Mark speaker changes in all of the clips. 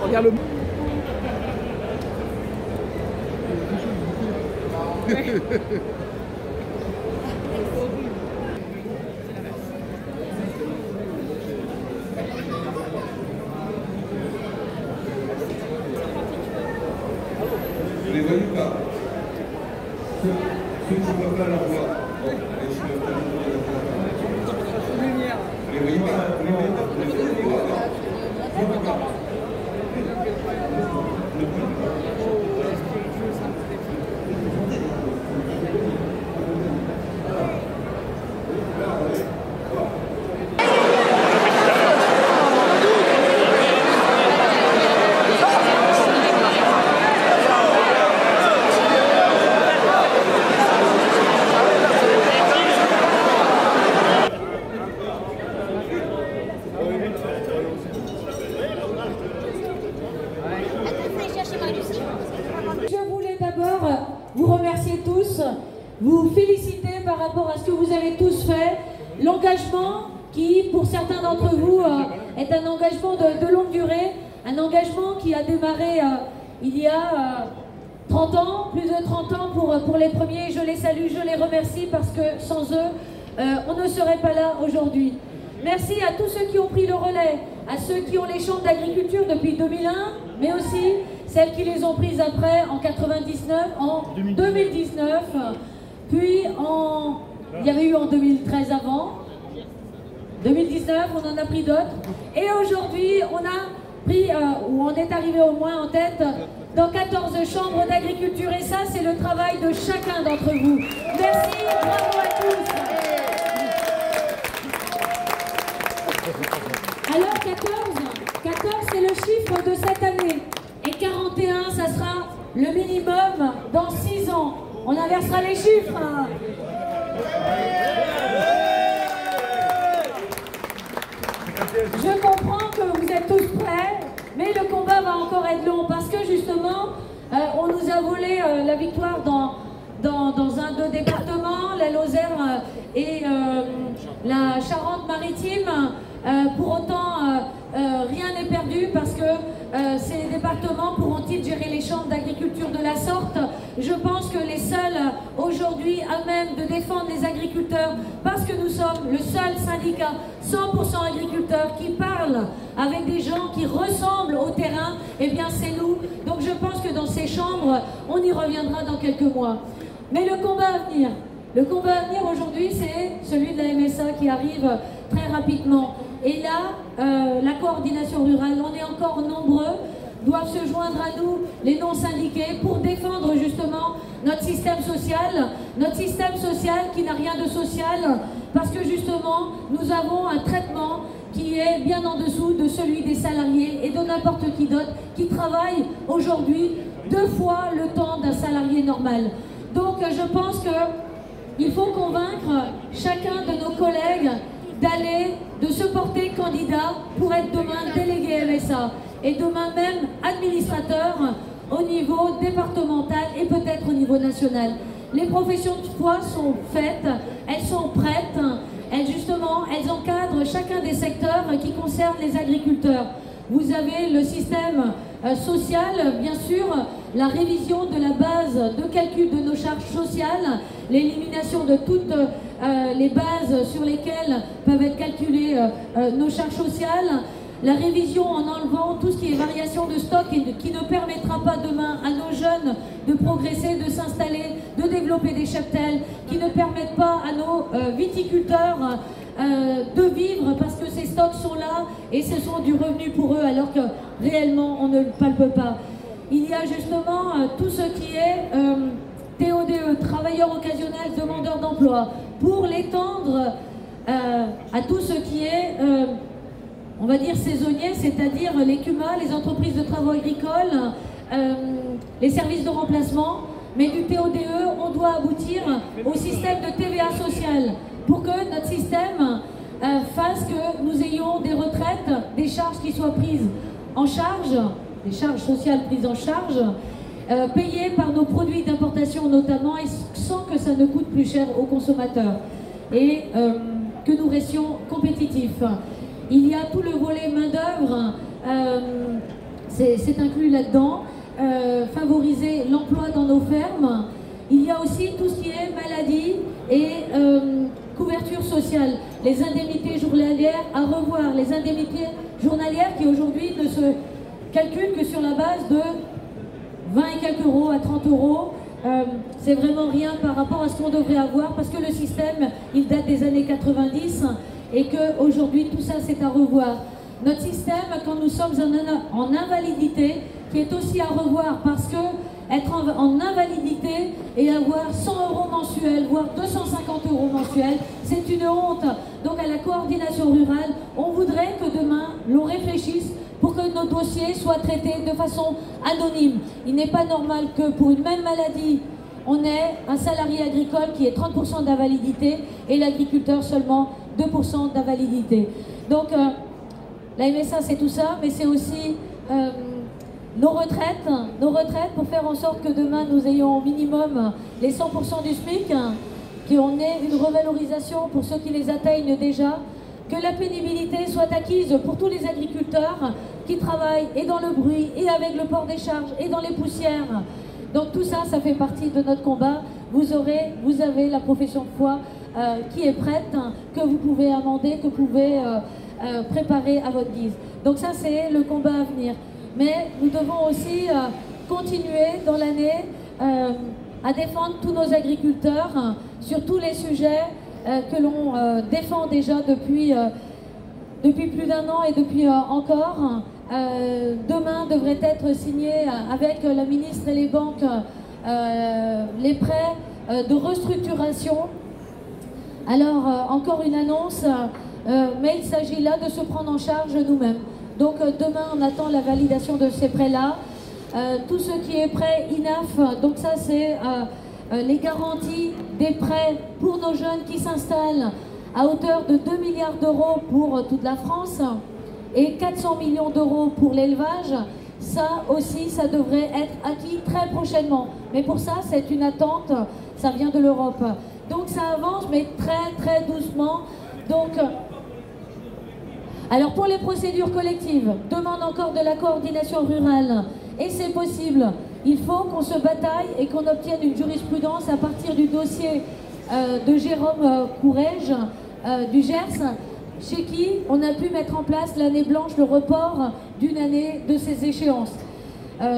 Speaker 1: Regarde le...
Speaker 2: Vous les voyez pas? Ceux qui ne voient pas leur voix. Bon, allez, je vais faire lumière. Vous les voyez pas? Vous les voyez pas? Vous les voyez pas? Je vois pas.
Speaker 3: Je voulais d'abord vous remercier tous, vous féliciter par rapport à ce que vous avez tous fait, l'engagement qui, pour certains d'entre vous, est un engagement de longue durée, un engagement qui a démarré il y a 30 ans, plus de 30 ans pour les premiers. Je les salue, je les remercie parce que sans eux, on ne serait pas là aujourd'hui. Merci à tous ceux qui ont pris le relais, à ceux qui ont les chambres d'agriculture depuis 2001, mais aussi celles qui les ont prises après en 99, en 2019, puis il y avait eu en 2013 avant, 2019 on en a pris d'autres, et aujourd'hui on a pris, ou on est arrivé au moins en tête, dans 14 chambres d'agriculture, et ça c'est le travail de chacun d'entre vous. Merci, bravo à tous. Alors 14 c'est le chiffre de cette année, et 41 ça sera le minimum dans 6 ans. On inversera les chiffres. Je comprends que vous êtes tous prêts, mais le combat va encore être long parce que justement on nous a volé la victoire dans un de départements, la Lozère et la Charente-Maritime. Pour autant, rien n'est perdu parce que ces départements pourront-ils gérer les chambres d'agriculture de la sorte? Je pense que les seuls aujourd'hui à même de défendre les agriculteurs, parce que nous sommes le seul syndicat 100% agriculteurs qui parle avec des gens qui ressemblent au terrain, eh bien c'est nous. Donc je pense que dans ces chambres, on y reviendra dans quelques mois. Mais le combat à venir, aujourd'hui, c'est celui de la MSA qui arrive très rapidement. Et là, la coordination rurale, on est encore nombreux, doivent se joindre à nous, les non-syndiqués, pour défendre justement notre système social qui n'a rien de social, parce que justement, nous avons un traitement qui est bien en dessous de celui des salariés et de n'importe qui d'autre qui travaille aujourd'hui 2 fois le temps d'un salarié normal. Donc je pense qu'il faut convaincre chacun de nos collègues de se porter candidat pour être demain délégué MSA et demain même administrateur au niveau départemental et peut-être au niveau national. Les professions de foi sont faites, elles sont prêtes, elles encadrent chacun des secteurs qui concernent les agriculteurs. Vous avez le système social, bien sûr, la révision de la base de calcul de nos charges sociales, l'élimination de toutes les bases sur lesquelles peuvent être calculées nos charges sociales, la révision en enlevant tout ce qui est variation de stock et qui ne permettra pas demain à nos jeunes de progresser, de s'installer, de développer des cheptels, qui ne permettent pas à nos viticulteurs de vivre parce que ces stocks sont là et ce sont du revenu pour eux alors que réellement on ne le palpe pas. Il y a justement tout ce qui est TODE, travailleurs occasionnels demandeurs d'emploi, pour l'étendre à tout ce qui est, on va dire, saisonnier, c'est-à-dire les CUMA, les entreprises de travaux agricoles, les services de remplacement. Mais du TODE, on doit aboutir au système de TVA sociale pour que notre système fasse que nous ayons des retraites, des charges qui soient prises en charge, des charges sociales prises en charge, payées par nos produits d'importation notamment, et sans que ça ne coûte plus cher aux consommateurs, et que nous restions compétitifs. Il y a tout le volet main-d'œuvre, c'est inclus là-dedans. Favoriser l'emploi dans nos fermes. Il y a aussi tout ce qui est maladie et couverture sociale, les indemnités journalières à revoir, les indemnités journalières qui aujourd'hui ne se calculent que sur la base de 20 et quelques euros à 30 euros. C'est vraiment rien par rapport à ce qu'on devrait avoir, parce que le système, il date des années 90 et qu'aujourd'hui tout ça c'est à revoir. Notre système, quand nous sommes en invalidité, qui est aussi à revoir, parce que être en invalidité et avoir 100 euros mensuels, voire 250 euros mensuels, c'est une honte. Donc à la coordination rurale, on voudrait que demain, l'on réfléchisse pour que nos dossiers soient traités de façon anonyme. Il n'est pas normal que pour une même maladie, on ait un salarié agricole qui ait 30% d'invalidité et l'agriculteur seulement 2% d'invalidité. Donc la MSA c'est tout ça, mais c'est aussi nos retraites pour faire en sorte que demain nous ayons au minimum les 100% du SMIC, qu'on ait une revalorisation pour ceux qui les atteignent déjà, que la pénibilité soit acquise pour tous les agriculteurs qui travaillent et dans le bruit, et avec le port des charges, et dans les poussières. Donc tout ça, ça fait partie de notre combat. Vous avez la profession de foi qui est prête, que vous pouvez amender, que vous pouvez préparer à votre guise. Donc ça, c'est le combat à venir. Mais nous devons aussi continuer dans l'année à défendre tous nos agriculteurs sur tous les sujets que l'on défend déjà depuis plus d'un an et depuis encore. Demain devrait être signé avec la ministre et les banques les prêts de restructuration. Alors encore une annonce, mais il s'agit là de se prendre en charge nous-mêmes. Donc demain on attend la validation de ces prêts-là. Tout ce qui est prêt INAF, donc ça c'est les garanties des prêts pour nos jeunes qui s'installent à hauteur de 2 milliards d'euros pour toute la France et 400 millions d'euros pour l'élevage. Ça aussi, ça devrait être acquis très prochainement. Mais pour ça, c'est une attente, ça vient de l'Europe. Donc ça avance, mais très doucement. Donc, alors pour les procédures collectives, demande encore de la coordination rurale. Et c'est possible. Il faut qu'on se bataille et qu'on obtienne une jurisprudence à partir du dossier de Jérôme Courrèges, du Gers, chez qui on a pu mettre en place l'année blanche, le report d'une année de ces échéances.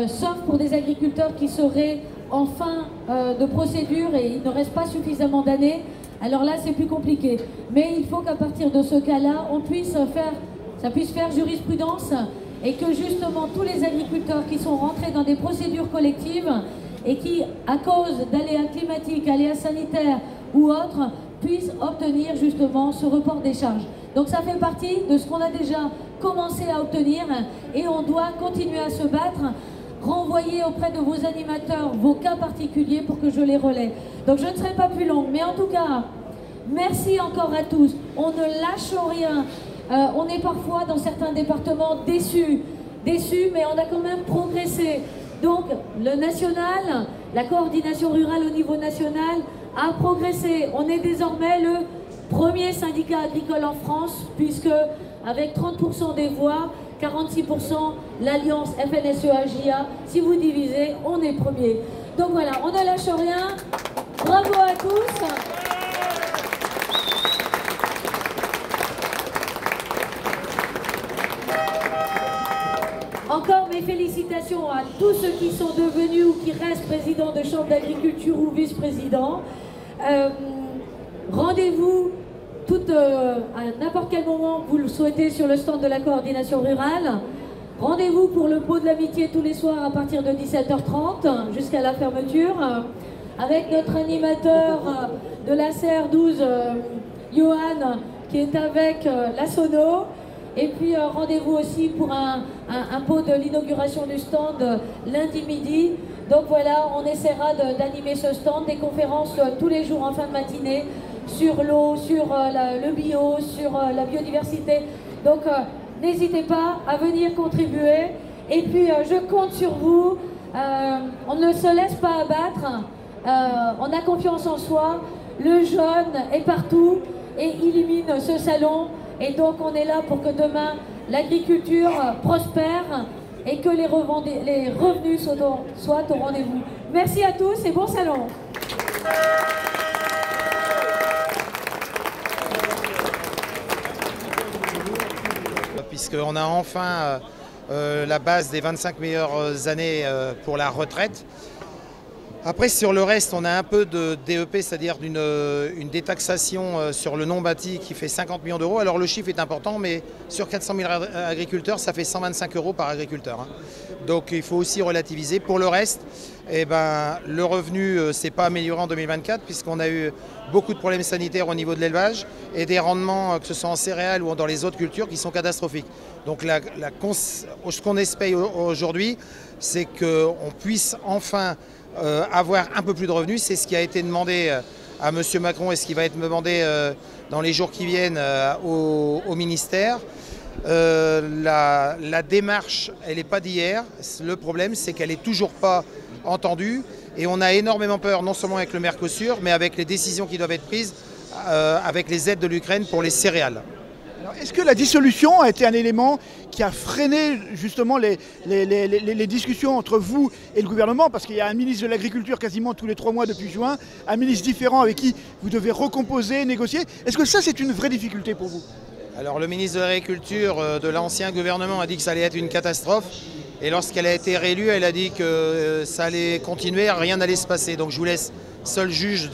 Speaker 3: Sauf pour des agriculteurs qui seraient en fin de procédure et il ne reste pas suffisamment d'années. Alors là, c'est plus compliqué. Mais il faut qu'à partir de ce cas-là, ça puisse faire jurisprudence et que justement tous les agriculteurs qui sont rentrés dans des procédures collectives et qui, à cause d'aléas climatiques, aléas sanitaires ou autres, puissent obtenir justement ce report des charges. Donc ça fait partie de ce qu'on a déjà commencé à obtenir et on doit continuer à se battre. Renvoyer auprès de vos animateurs vos cas particuliers pour que je les relaie. Donc je ne serai pas plus longue, mais en tout cas, merci encore à tous. On ne lâche rien. On est parfois dans certains départements déçus, mais on a quand même progressé. Donc le national, la coordination rurale au niveau national a progressé. On est désormais le premier syndicat agricole en France, puisque avec 30% des voix, 46% l'alliance FNSEA-JA, si vous divisez, on est premier. Donc voilà, on ne lâche rien. Bravo à tous. Encore mes félicitations à tous ceux qui sont devenus ou qui restent présidents de chambre d'agriculture ou vice-présidents. Rendez-vous à n'importe quel moment vous le souhaitez sur le stand de la coordination rurale. Rendez-vous pour le pot de l'amitié tous les soirs à partir de 17h30 jusqu'à la fermeture. avec notre animateur de la CR12, Johan, qui est avec la Sono. Et puis rendez-vous aussi pour un pot de l'inauguration du stand lundi midi. Donc voilà, on essaiera d'animer ce stand, des conférences tous les jours en fin de matinée sur l'eau, sur le bio, sur la biodiversité. Donc n'hésitez pas à venir contribuer. Et puis je compte sur vous. On ne se laisse pas abattre. On a confiance en soi. Le jaune est partout et illumine ce salon. Et donc on est là pour que demain l'agriculture prospère et que les revenus soient au rendez-vous. Merci à tous et bon salon.
Speaker 2: Puisqu'on a enfin la base des 25 meilleures années pour la retraite. Après, sur le reste, on a un peu de DEP, c'est-à-dire une détaxation sur le non bâti qui fait 50 millions d'euros. Alors le chiffre est important, mais sur 400 000 agriculteurs, ça fait 125 euros par agriculteur. Hein. Donc il faut aussi relativiser. Pour le reste, eh ben, le revenu ne s'est pas amélioré en 2024 puisqu'on a eu beaucoup de problèmes sanitaires au niveau de l'élevage et des rendements, que ce soit en céréales ou dans les autres cultures, qui sont catastrophiques. Donc ce qu'on espère aujourd'hui, c'est qu'on puisse enfin avoir un peu plus de revenus. C'est ce qui a été demandé à M. Macron et ce qui va être demandé dans les jours qui viennent au ministère. La démarche, elle n'est pas d'hier. Le problème, c'est qu'elle n'est toujours pas entendue. Et on a énormément peur, non seulement avec le Mercosur, mais avec les décisions qui doivent être prises avec les aides de l'Ukraine pour les céréales.
Speaker 1: Est-ce que la dissolution a été un élément qui a freiné justement les discussions entre vous et le gouvernement? Parce qu'il y a un ministre de l'Agriculture quasiment tous les 3 mois depuis juin, un ministre différent avec qui vous devez recomposer, négocier. Est-ce que ça, c'est une vraie difficulté pour vous?
Speaker 2: Alors le ministre de l'Agriculture de l'ancien gouvernement a dit que ça allait être une catastrophe. Et lorsqu'elle a été réélue, elle a dit que ça allait continuer, rien n'allait se passer. Donc je vous laisse seul juge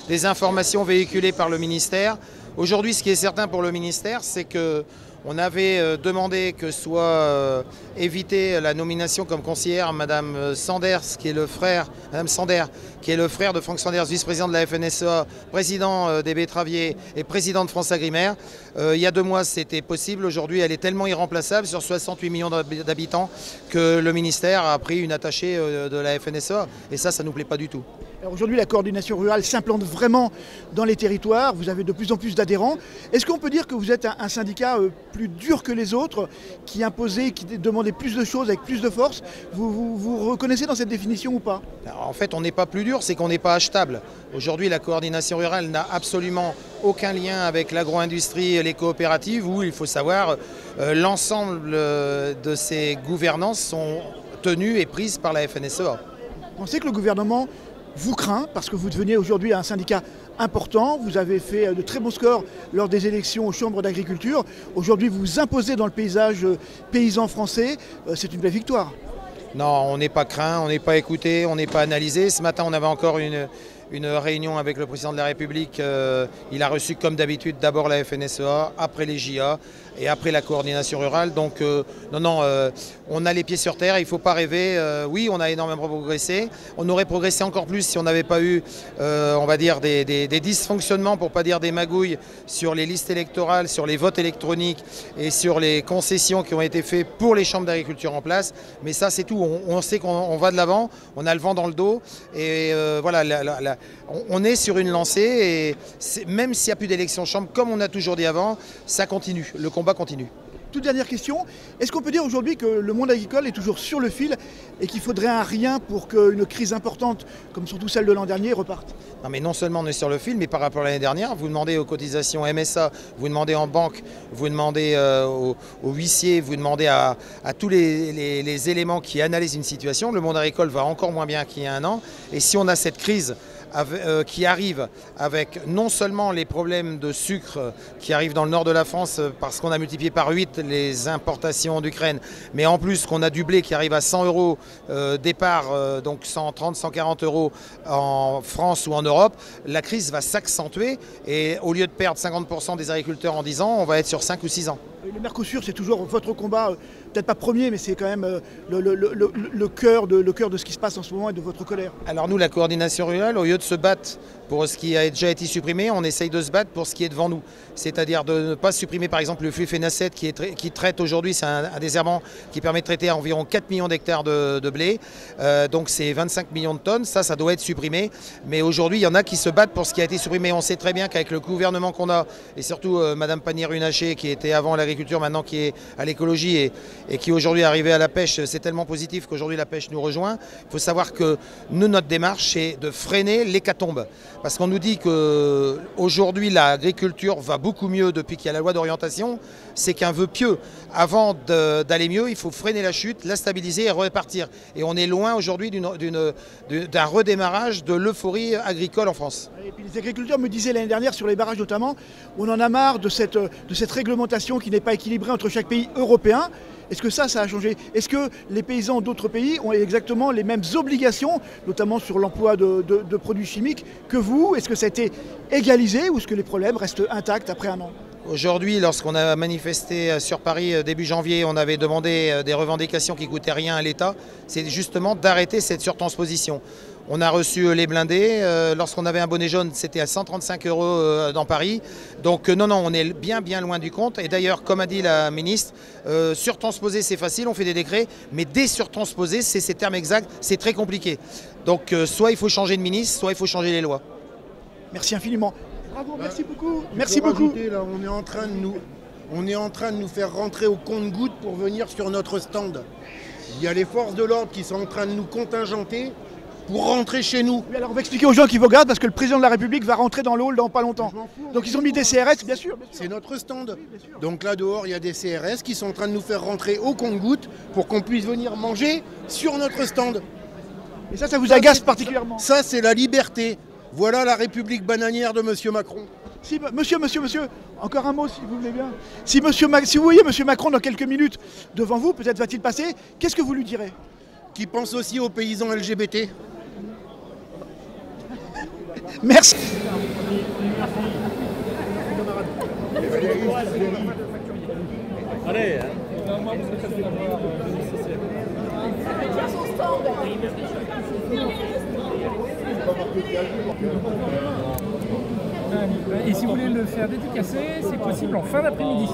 Speaker 2: des informations véhiculées par le ministère. Aujourd'hui, ce qui est certain pour le ministère, c'est qu'on avait demandé que soit évitée la nomination comme conseillère Madame Sanders, qui est le frère, Madame Sander, qui est le frère de Franck Sanders, vice-président de la FNSEA, président des betteraviers et président de France Agrimaire. Il y a 2 mois, c'était possible. Aujourd'hui, elle est tellement irremplaçable sur 68 millions d'habitants que le ministère a pris une attachée de la FNSEA. Et ça ne nous plaît pas du tout.
Speaker 1: Aujourd'hui, la coordination rurale s'implante vraiment dans les territoires. Vous avez de plus en plus d'adhérents. Est-ce qu'on peut dire que vous êtes un syndicat plus dur que les autres, qui imposait, qui demandait plus de choses avec plus de force? Vous reconnaissez dans cette définition ou pas?
Speaker 2: Alors, en fait, on n'est pas plus dur, c'est qu'on n'est pas achetable. Aujourd'hui, la coordination rurale n'a absolument aucun lien avec l'agro-industrie et les coopératives, où il faut savoir l'ensemble de ces gouvernances sont tenues et prises par la FNSEA.
Speaker 1: Vous pensez que le gouvernement vous craint parce que vous devenez aujourd'hui un syndicat important, vous avez fait de très bons scores lors des élections aux chambres d'agriculture. Aujourd'hui, vous vous imposez dans le paysage paysan français. C'est une belle victoire.
Speaker 2: Non, on n'est pas craint, on n'est pas écouté, on n'est pas analysé. Ce matin, on avait encore une réunion avec le président de la République. Il a reçu comme d'habitude d'abord la FNSEA, après les JA et après la coordination rurale. Donc on a les pieds sur terre, il ne faut pas rêver. Oui, on a énormément progressé. On aurait progressé encore plus si on n'avait pas eu, on va dire, des dysfonctionnements, pour ne pas dire des magouilles, sur les listes électorales, sur les votes électroniques et sur les concessions qui ont été faites pour les chambres d'agriculture en place. Mais ça, c'est tout. On sait qu'on va de l'avant, on a le vent dans le dos. Et voilà, on est sur une lancée. Et même s'il n'y a plus d'élections chambres, comme on a toujours dit avant, ça continue. Le combat continue.
Speaker 1: Toute dernière question, est-ce qu'on peut dire aujourd'hui que le monde agricole est toujours sur le fil et qu'il faudrait un rien pour qu'une crise importante, comme surtout celle de l'an dernier, reparte?
Speaker 2: Non, mais non seulement on est sur le fil, mais par rapport à l'année dernière, vous demandez aux cotisations MSA, vous demandez en banque, vous demandez aux huissiers, vous demandez à tous les éléments qui analysent une situation. Le monde agricole va encore moins bien qu'il y a un an. Et si on a cette crise qui arrive avec non seulement les problèmes de sucre qui arrivent dans le nord de la France parce qu'on a multiplié par 8 les importations d'Ukraine, mais en plus qu'on a du blé qui arrive à 100 € départ, donc 130, 140 € en France ou en Europe, la crise va s'accentuer et au lieu de perdre 50% des agriculteurs en 10 ans, on va être sur 5 ou 6 ans.
Speaker 1: Le Mercosur, c'est toujours votre combat peut-être pas premier, mais c'est quand même le cœur de ce qui se passe en ce moment et de votre colère.
Speaker 2: Alors nous, la coordination rurale, au lieu de se battre pour ce qui a déjà été supprimé, on essaye de se battre pour ce qui est devant nous. C'est-à-dire de ne pas supprimer par exemple le flufénacet qui traite aujourd'hui, c'est un désherbant qui permet de traiter environ 4 millions d'hectares de blé. Donc c'est 25 millions de tonnes, ça doit être supprimé. Mais aujourd'hui, il y en a qui se battent pour ce qui a été supprimé. On sait très bien qu'avec le gouvernement qu'on a, et surtout Madame Pannier-Runacher qui était avant à l'agriculture, maintenant qui est à l'écologie et qui aujourd'hui est arrivée à la pêche, c'est tellement positif qu'aujourd'hui la pêche nous rejoint. Il faut savoir que nous, notre démarche, c'est de freiner l'hécatombe. Parce qu'on nous dit qu'aujourd'hui l'agriculture va beaucoup mieux depuis qu'il y a la loi d'orientation, c'est qu'un vœu pieux. Avant d'aller mieux, il faut freiner la chute, la stabiliser et repartir. Et on est loin aujourd'hui d'un redémarrage de l'euphorie agricole en France.
Speaker 1: Et puis les agriculteurs me disaient l'année dernière sur les barrages notamment, on en a marre de cette réglementation qui n'est pas équilibrée entre chaque pays européen. Est-ce que ça a changé? Est-ce que les paysans d'autres pays ont exactement les mêmes obligations, notamment sur l'emploi de produits chimiques, que vous? Est-ce que ça a été égalisé ou est-ce que les problèmes restent intacts après un an?
Speaker 2: Aujourd'hui, lorsqu'on a manifesté sur Paris début janvier, on avait demandé des revendications qui ne coûtaient rien à l'État. C'est justement d'arrêter cette surtransposition. On a reçu les blindés. Lorsqu'on avait un bonnet jaune, c'était à 135 € dans Paris. Donc non, on est bien loin du compte. Et d'ailleurs, comme a dit la ministre, surtransposer c'est facile, on fait des décrets. Mais désurtransposer, c'est ces termes exacts, c'est très compliqué. Donc soit il faut changer de ministre, soit il faut changer les lois.
Speaker 1: Merci infiniment. Bravo, merci beaucoup. Merci beaucoup.
Speaker 4: Là, on est en train de nous faire rentrer au compte-gouttes pour venir sur notre stand. Il y a les forces de l'ordre qui sont en train de nous contingenter pour rentrer chez nous.
Speaker 1: Oui, alors on va expliquer aux gens qui vous regardent parce que le président de la République va rentrer dans le hall dans pas longtemps. Donc ils ont mis des CRS, bien sûr.
Speaker 4: C'est notre stand. Oui, donc là dehors, il y a des CRS qui sont en train de nous faire rentrer au compte-gouttes pour qu'on puisse venir manger sur notre stand.
Speaker 1: Et ça vous agace particulièrement?
Speaker 4: Ça, c'est la liberté. Voilà la République bananière de M. Macron.
Speaker 1: Si, monsieur, encore un mot si vous voulez bien. Si vous voyez M. Macron dans quelques minutes devant vous, peut-être va-t-il passer, qu'est-ce que vous lui direz?
Speaker 4: Qui pense aussi aux paysans LGBT.
Speaker 1: Merci.
Speaker 5: Allez.
Speaker 6: Et si vous voulez le faire dédicacer, c'est possible en fin d'après-midi.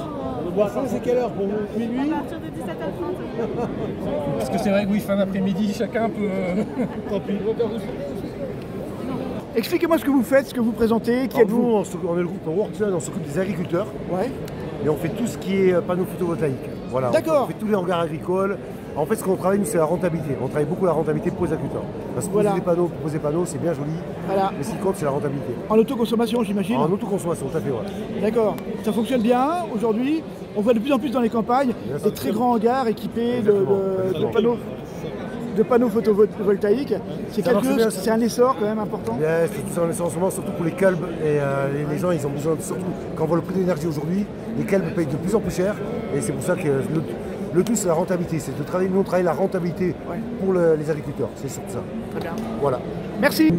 Speaker 5: C'est quelle heure pour vous? Minuit?
Speaker 7: À partir de 17h30.
Speaker 6: Parce que c'est vrai que oui, fin d'après-midi, chacun peut...
Speaker 5: Tant pis.
Speaker 1: Expliquez-moi ce que vous faites, ce que vous présentez, qui êtes-vous?
Speaker 8: On est le groupe Workflow, on s'occupe des agriculteurs.
Speaker 1: Ouais.
Speaker 8: Et on fait tout ce qui est panneaux photovoltaïques. Voilà.
Speaker 1: D'accord.
Speaker 8: On fait tous les hangars agricoles. En fait, ce qu'on travaille, nous, c'est la rentabilité. On travaille beaucoup la rentabilité pour les agriculteurs. Parce que
Speaker 1: voilà.
Speaker 8: Poser des panneaux, c'est bien joli.
Speaker 1: Voilà.
Speaker 8: Mais ce qui compte, c'est la rentabilité.
Speaker 1: En autoconsommation, j'imagine?
Speaker 8: En autoconsommation, tout à fait, ouais.
Speaker 1: D'accord. Ça fonctionne bien aujourd'hui. On voit de plus en plus dans les campagnes des très grands hangars équipés de panneaux photovoltaïques. C'est un essor quand même important.
Speaker 8: C'est un essor en ce moment, surtout pour les calbes. Et les gens, ils ont besoin, surtout quand on voit le prix de l'énergie aujourd'hui, les calbes payent de plus en plus cher. Et c'est pour ça que le tout, c'est la rentabilité. C'est de travailler, nous, on travaille la rentabilité pour les agriculteurs. C'est surtout ça.
Speaker 1: Très bien.
Speaker 8: Voilà.
Speaker 1: Merci.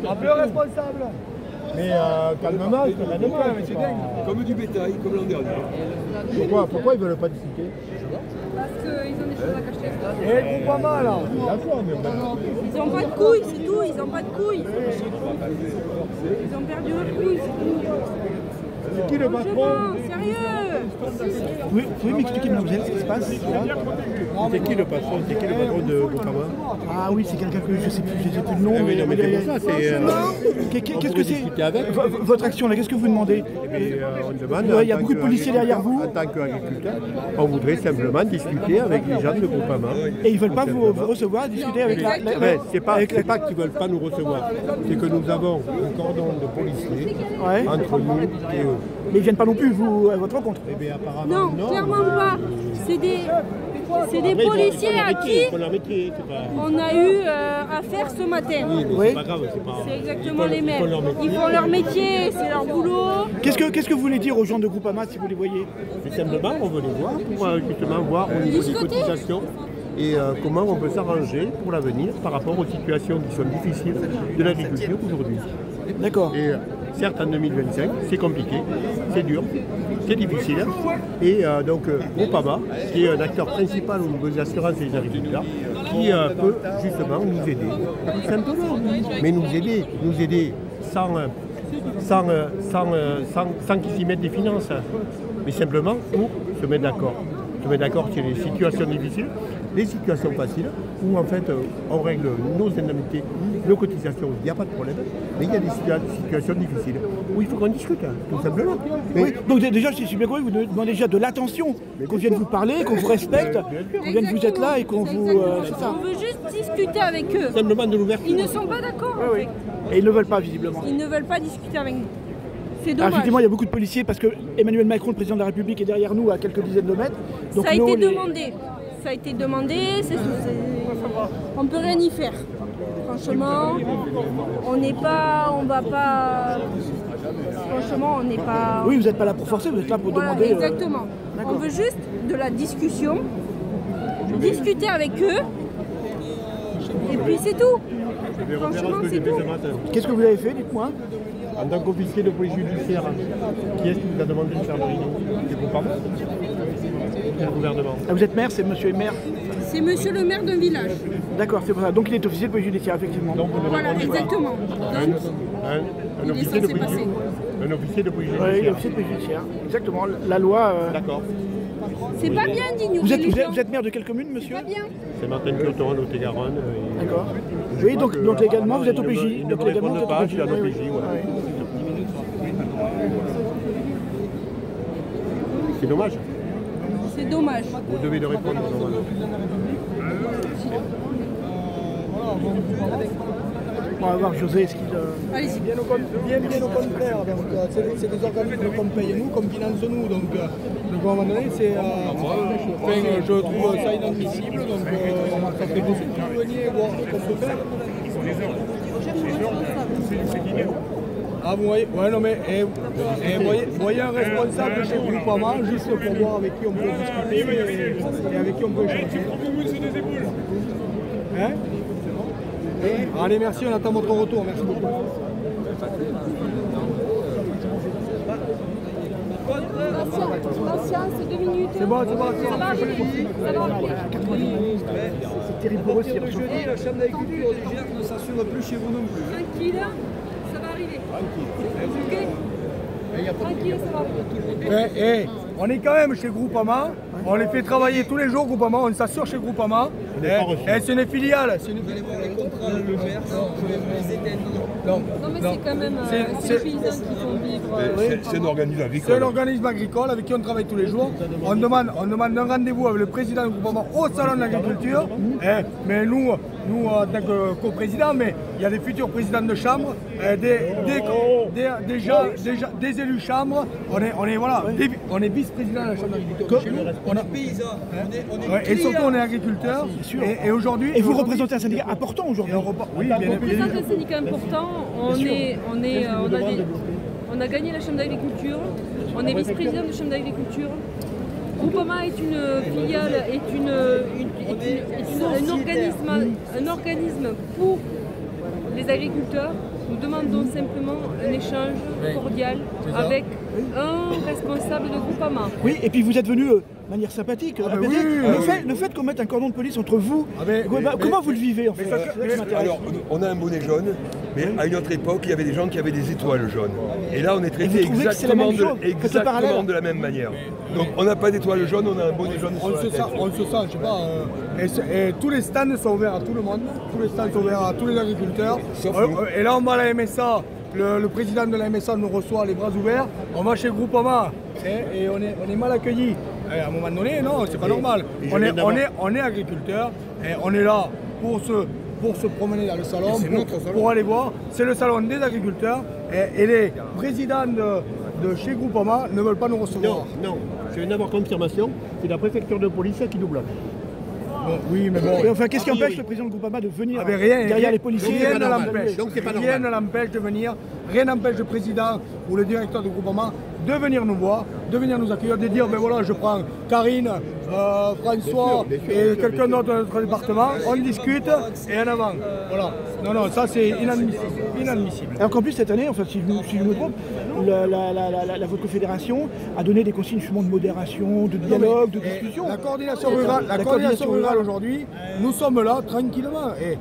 Speaker 5: Un peu responsable. Mais calmement,
Speaker 9: Comme du bétail, comme l'an dernier.
Speaker 5: Pourquoi ils ne veulent pas discuter?
Speaker 7: Parce qu'ils ont des choses à cacher.
Speaker 5: Eh, Groupama là. D'accord, mais
Speaker 7: Ils n'ont pas de couilles, c'est tout. Ils n'ont pas de couilles. Ils ont perdu leurs couilles, c'est tout.
Speaker 5: c'est qui le patron?
Speaker 7: Sérieux?
Speaker 1: Vous pouvez m'expliquer, mademoiselle, ce qui se passe là?
Speaker 5: C'est qui le patron? C'est qui le patron de Groupama?
Speaker 1: Ah oui, c'est quelqu'un que je ne sais plus le nom.
Speaker 5: Oui, non, mais c'est pour ça, c'est...
Speaker 1: Qu'est-ce que c'est
Speaker 5: discuter avec.
Speaker 1: Votre action là, qu'est-ce que vous demandez?
Speaker 5: On demande,
Speaker 1: Il y a beaucoup de policiers derrière vous.
Speaker 5: En tant qu'agriculteur, on voudrait simplement discuter avec les gens de Groupama.
Speaker 1: Et ils ne veulent pas vous recevoir, discuter avec la...
Speaker 5: C'est pas qu'ils ne veulent pas nous recevoir, c'est que nous avons un cordon de policiers entre nous et eux.
Speaker 1: Mais ils ne viennent pas non plus à votre rencontre.
Speaker 7: Non, clairement pas. C'est des policiers à qui on a eu affaire ce matin.
Speaker 5: Oui. C'est pas grave,
Speaker 7: c'est exactement les mêmes. Ils font leur métier, c'est leur boulot.
Speaker 1: Qu'est-ce que vous voulez dire aux gens de Groupama si vous les voyez?
Speaker 5: C'est simplement, on veut les voir pour justement voir au niveau des cotisations et comment on peut s'arranger pour l'avenir par rapport aux situations qui sont difficiles de l'agriculture aujourd'hui.
Speaker 1: D'accord.
Speaker 5: Et certes, en 2025, c'est compliqué, c'est dur, c'est difficile. Et donc, Groupama, qui est un acteur principal au niveau des assurances et des agriculteurs, qui peut justement nous aider, tout simplement. Mais nous aider sans qu'ils s'y mettent des finances, mais simplement pour se mettre d'accord. Se mettre d'accord sur les situations difficiles, les situations faciles, où en fait on règle nos indemnités, nos cotisations, il n'y a pas de problème, mais il y a des situations difficiles, où il faut qu'on discute, tout simplement.
Speaker 1: Oui. Donc déjà, si je suis bien compris, vous demandez déjà de l'attention, qu'on vienne vous parler, qu'on vous respecte, qu'on vienne vous être là et qu'on vous... c'est ça.
Speaker 7: On veut juste discuter avec eux.
Speaker 5: Simplement de l'ouverture.
Speaker 7: Ils ne sont pas d'accord.
Speaker 1: Oui, oui. Et ils ne veulent pas, visiblement.
Speaker 7: Ils ne veulent pas discuter avec nous. C'est
Speaker 1: Alors,
Speaker 7: dommage.
Speaker 1: effectivement, il y a beaucoup de policiers parce que Emmanuel Macron, le président de la République, est derrière nous à quelques dizaines de mètres. Donc
Speaker 7: ça a été demandé. Ça a été demandé. On ne peut rien y faire. Franchement, on va pas. Franchement, on n'est pas.
Speaker 1: Oui, vous n'êtes pas là pour forcer, vous êtes là pour demander.
Speaker 7: Exactement. On veut juste de la discussion, discuter avec eux, et puis c'est tout. Franchement, c'est tout.
Speaker 1: Qu'est-ce que vous avez fait, dites-moi?
Speaker 5: En tant qu'officier de police judiciaire, qui est-ce qui vous a demandé de faire le réunion? C'est Groupama? Le gouvernement.
Speaker 1: Ah, vous êtes maire, c'est monsieur le maire?
Speaker 7: C'est monsieur le maire d'un village.
Speaker 1: D'accord, c'est pour ça. Donc il est officier de police judiciaire, effectivement.
Speaker 7: Donc, voilà, exactement.
Speaker 5: Un officier de police judiciaire. Un officier de police judiciaire.
Speaker 1: Oui, officier de police judiciaire. Exactement. La loi.
Speaker 5: D'accord.
Speaker 7: C'est pas bien d'ignorer les gens.
Speaker 1: Vous êtes maire de quelle commune, monsieur?
Speaker 7: Pas bien.
Speaker 5: C'est Martin Curtoran, Lot-et-Garonne.
Speaker 1: D'accord. Oui, donc légalement, vous êtes OPJ.
Speaker 5: Il ne me répondent pas, je suis un OPJ. C'est dommage.
Speaker 7: C'est dommage.
Speaker 5: Vous devez le répondre.
Speaker 1: On va voir José, ce qu'il...
Speaker 7: Allez-y.
Speaker 10: Bien au contraire, c'est des organismes qu'on paye nous, qu'on finance nous, donc à un moment donné, c'est... je trouve ça inadmissible, donc ça fait beaucoup de venir voir ce qu'on peut faire. Ah vous voyez, ouais non mais voyez un responsable chez Groupama juste pour voir avec qui on peut discuter et avec qui on peut échanger. Hein? Allez, merci, on attend votre retour, merci beaucoup.
Speaker 7: Patience, 2 minutes.
Speaker 10: C'est bon,
Speaker 7: ça va arriver.
Speaker 1: C'est terrible pour eux, c'est
Speaker 9: Jeudi, la chambre d'agriculture du Gers ne s'assure plus chez vous non plus.
Speaker 7: Tranquille, ça va arriver. Tranquille, ça va arriver.
Speaker 10: On est quand même chez Groupama, on les fait travailler tous les jours Groupama, on s'assure chez Groupama. C'est une filiale.
Speaker 9: Vous allez voir les contrats, le maire, je vais vous les éteindre.
Speaker 7: Non mais c'est quand même les paysans qui font vivre.
Speaker 9: C'est un organisme agricole.
Speaker 10: C'est un organisme agricole avec qui on travaille tous les jours. On demande un rendez-vous avec le président du Groupama au salon de l'agriculture. Mais nous en tant que coprésidents, mais il y a des futurs présidents de chambre, des élus chambre. On est vice-président de la chambre d'agriculture.
Speaker 9: On est paysans,
Speaker 10: et surtout on est agriculteurs. Et aujourd'hui.
Speaker 1: Et vous représentez un syndicat important aujourd'hui?
Speaker 10: Oui, bien
Speaker 11: On représente un syndicat important. On a gagné la chambre d'agriculture. On est vice-président de la chambre d'agriculture. Groupama est une filiale, un organisme pour les agriculteurs. Nous demandons simplement un échange cordial avec un responsable de Groupama.
Speaker 1: Oui, et puis vous êtes venu de manière sympathique. Le fait qu'on mette un cordon de police entre vous, comment vous le vivez en fait?
Speaker 9: Alors, on a un bonnet jaune, mais à une autre époque, il y avait des gens qui avaient des étoiles jaunes. Et là, on est traité exactement de la même manière. Donc, on n'a pas d'étoiles jaunes, on a un bonnet jaune sur la tête.
Speaker 10: On se sent, je sais pas. Et tous les stands sont ouverts à tout le monde. Tous les stands sont ouverts à tous les agriculteurs. Et là, on va à la MSA. Le président de la MSA nous reçoit les bras ouverts. On va chez Groupama et on est mal accueillis. À un moment donné, non, c'est pas normal. On est agriculteurs et on est là pour se promener dans le salon, pour aller voir. C'est le salon des agriculteurs et les présidents de chez Groupama ne veulent pas nous recevoir.
Speaker 5: Non, je viens d'avoir confirmation, c'est la préfecture de police qui nous bloque.
Speaker 10: Oui, mais bon.
Speaker 1: Et enfin, qu'est-ce qui empêche le président de Groupama de venir
Speaker 10: rien,
Speaker 1: derrière les policiers?
Speaker 10: Rien ne l'empêche. Rien ne l'empêche de venir. Rien n'empêche le président ou le directeur de Groupama de venir nous voir, de venir nous accueillir, de dire, ben voilà, je prends Karine, François et quelqu'un d'autre de notre département, on discute et en avant. Voilà. Non, ça c'est inadmissible.
Speaker 1: Alors qu'en plus, cette année, enfin, si je me trompe, votre confédération a donné des consignes justement de modération, de dialogue, de discussion.
Speaker 10: La coordination rurale aujourd'hui, nous sommes là tranquillement. Et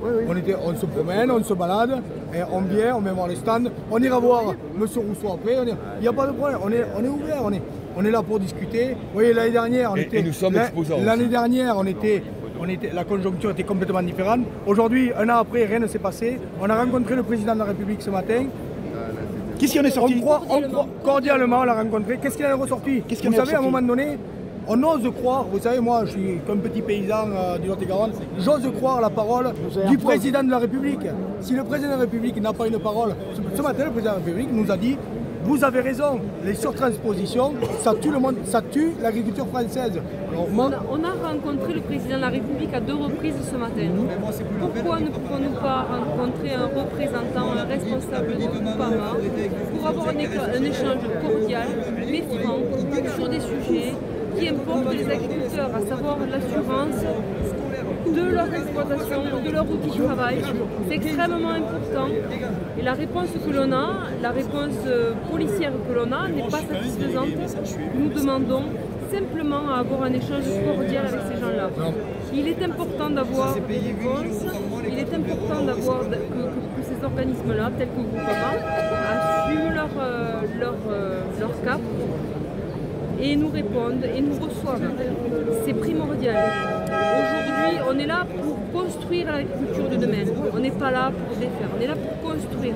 Speaker 10: on se promène, on se balade, et on vient, on vient voir les stands, on ira voir M. Rousseau après, il n'y a pas de problème, on est ouvert, on est là pour discuter. Vous voyez, l'année dernière, la conjoncture était complètement différente. Aujourd'hui, un an après, rien ne s'est passé. On a rencontré le président de la République ce matin.
Speaker 1: Qu'est-ce qui en est sorti?
Speaker 10: Cordialement, on l'a rencontré. Qu'est-ce qui en est ressorti? Vous savez, à un moment donné, on ose croire, vous savez, moi je suis comme petit paysan du Lot-et-Garonne, j'ose croire la parole du président de la République. Si le président de la République n'a pas une parole, ce matin le président de la République nous a dit, vous avez raison, les surtranspositions, ça tue le monde, ça tue l'agriculture française. Alors,
Speaker 11: on a rencontré le président de la République à 2 reprises ce matin. Pourquoi ne pouvons-nous pas rencontrer un représentant, un responsable de Groupama pour avoir un échange cordial, mais franc, sur des sujets qui importent les agriculteurs, à savoir l'assurance de leur exploitation, de leur outil de travail. C'est extrêmement important. Et la réponse que l'on a, la réponse policière que l'on a n'est pas satisfaisante. Nous demandons simplement à avoir un échange cordial avec ces gens-là. Il est important d'avoir des réponses, il est important d'avoir que ces organismes-là, tels que Groupama, assument leur cap et nous répondent et nous reçoivent. C'est primordial. Aujourd'hui, on est là pour construire l'agriculture de demain. On n'est pas là pour défaire, on est là pour construire.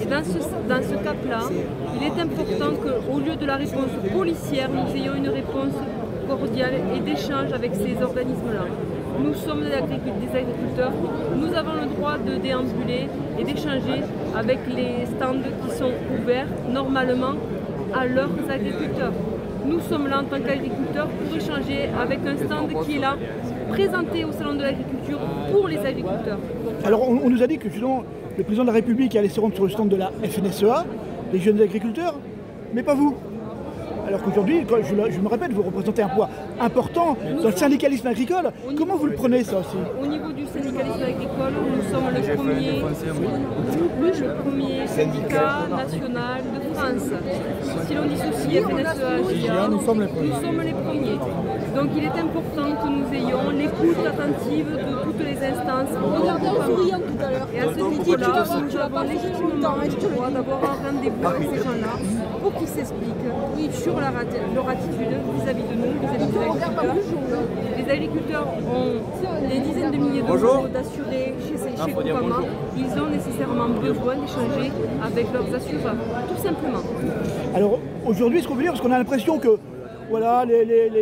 Speaker 11: Et dans ce cap-là, il est important qu'au lieu de la réponse policière, nous ayons une réponse cordiale et d'échange avec ces organismes-là. Nous sommes des agriculteurs, nous avons le droit de déambuler et d'échanger avec les stands qui sont ouverts normalement à leurs agriculteurs. Nous sommes là en tant qu'agriculteurs pour échanger avec un stand qui est là, présenté au Salon de l'Agriculture pour les agriculteurs.
Speaker 1: Alors on nous a dit que justement le président de la République allait se rendre sur le stand de la FNSEA, les jeunes agriculteurs, mais pas vous. Alors qu'aujourd'hui, je me répète, vous représentez un poids important dans le syndicalisme agricole. Comment vous le prenez ça aussi?
Speaker 11: Au niveau du syndicalisme agricole, nous sommes le premier syndicat national de France. Si l'on dissocie FNSEA, nous sommes les premiers. Donc il est important que nous ayons l'écoute attentive de toutes les instances. Et à ce niveau-là, nous avons légitimement le droit d'avoir un rendez-vous avec ces gens-là pour qu'ils s'expliquent sur leur attitude vis-à-vis de nous, vis-à-vis des agriculteurs. Les agriculteurs ont des dizaines de milliers d'euros d'assurés chez Groupama. Ils ont nécessairement besoin d'échanger avec leurs assureurs, tout simplement.
Speaker 1: Alors aujourd'hui, ce qu'on veut dire, parce qu'on a l'impression que voilà,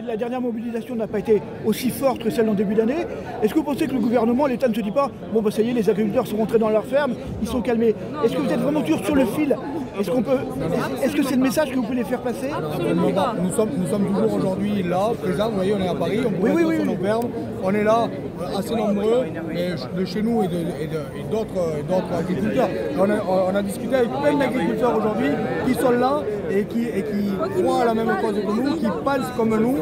Speaker 1: la dernière mobilisation n'a pas été aussi forte que celle en début d'année. Est-ce que vous pensez que le gouvernement, l'État ne se dit pas bon bah ça y est, les agriculteurs sont rentrés dans leur ferme, ils sont calmés? Est-ce que vous êtes vraiment toujours sur le fil? Est-ce que c'est le message que vous pouvez les faire passer?
Speaker 10: Nous sommes toujours aujourd'hui là, présents, vous voyez, on est à Paris, on peut être sur nos fermes, on est là assez nombreux, mais de chez nous et d'autres agriculteurs. On a discuté avec plein d'agriculteurs aujourd'hui qui sont là et qui croient à la même cause que nous, qui pensent comme nous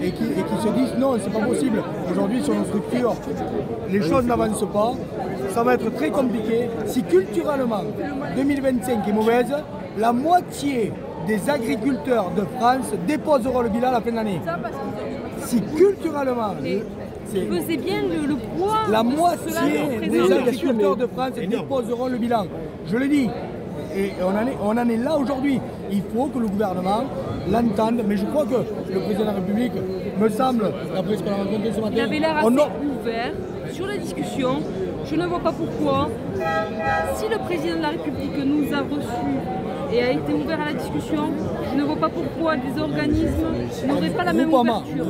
Speaker 10: et qui se disent non, c'est pas possible. Aujourd'hui, sur nos structures, les choses n'avancent pas. Ça va être très compliqué. Si culturellement 2025 est mauvaise, la moitié des agriculteurs de France déposeront le bilan à la fin de l'année. Si culturellement,
Speaker 11: pesez bien le poids.
Speaker 10: La moitié des agriculteurs de France déposeront le bilan. Je le dis. Et on en est là aujourd'hui. Il faut que le gouvernement l'entende. Mais je crois que le président de la République, me semble, d'après ce qu'on a rencontré ce matin,
Speaker 11: il avait l'air assez ouvert sur la discussion. Je ne vois pas pourquoi, si le président de la République nous a reçus et a été ouvert à la discussion, je Je ne vois pas pourquoi des organismes n'auraient pas la même ouverture.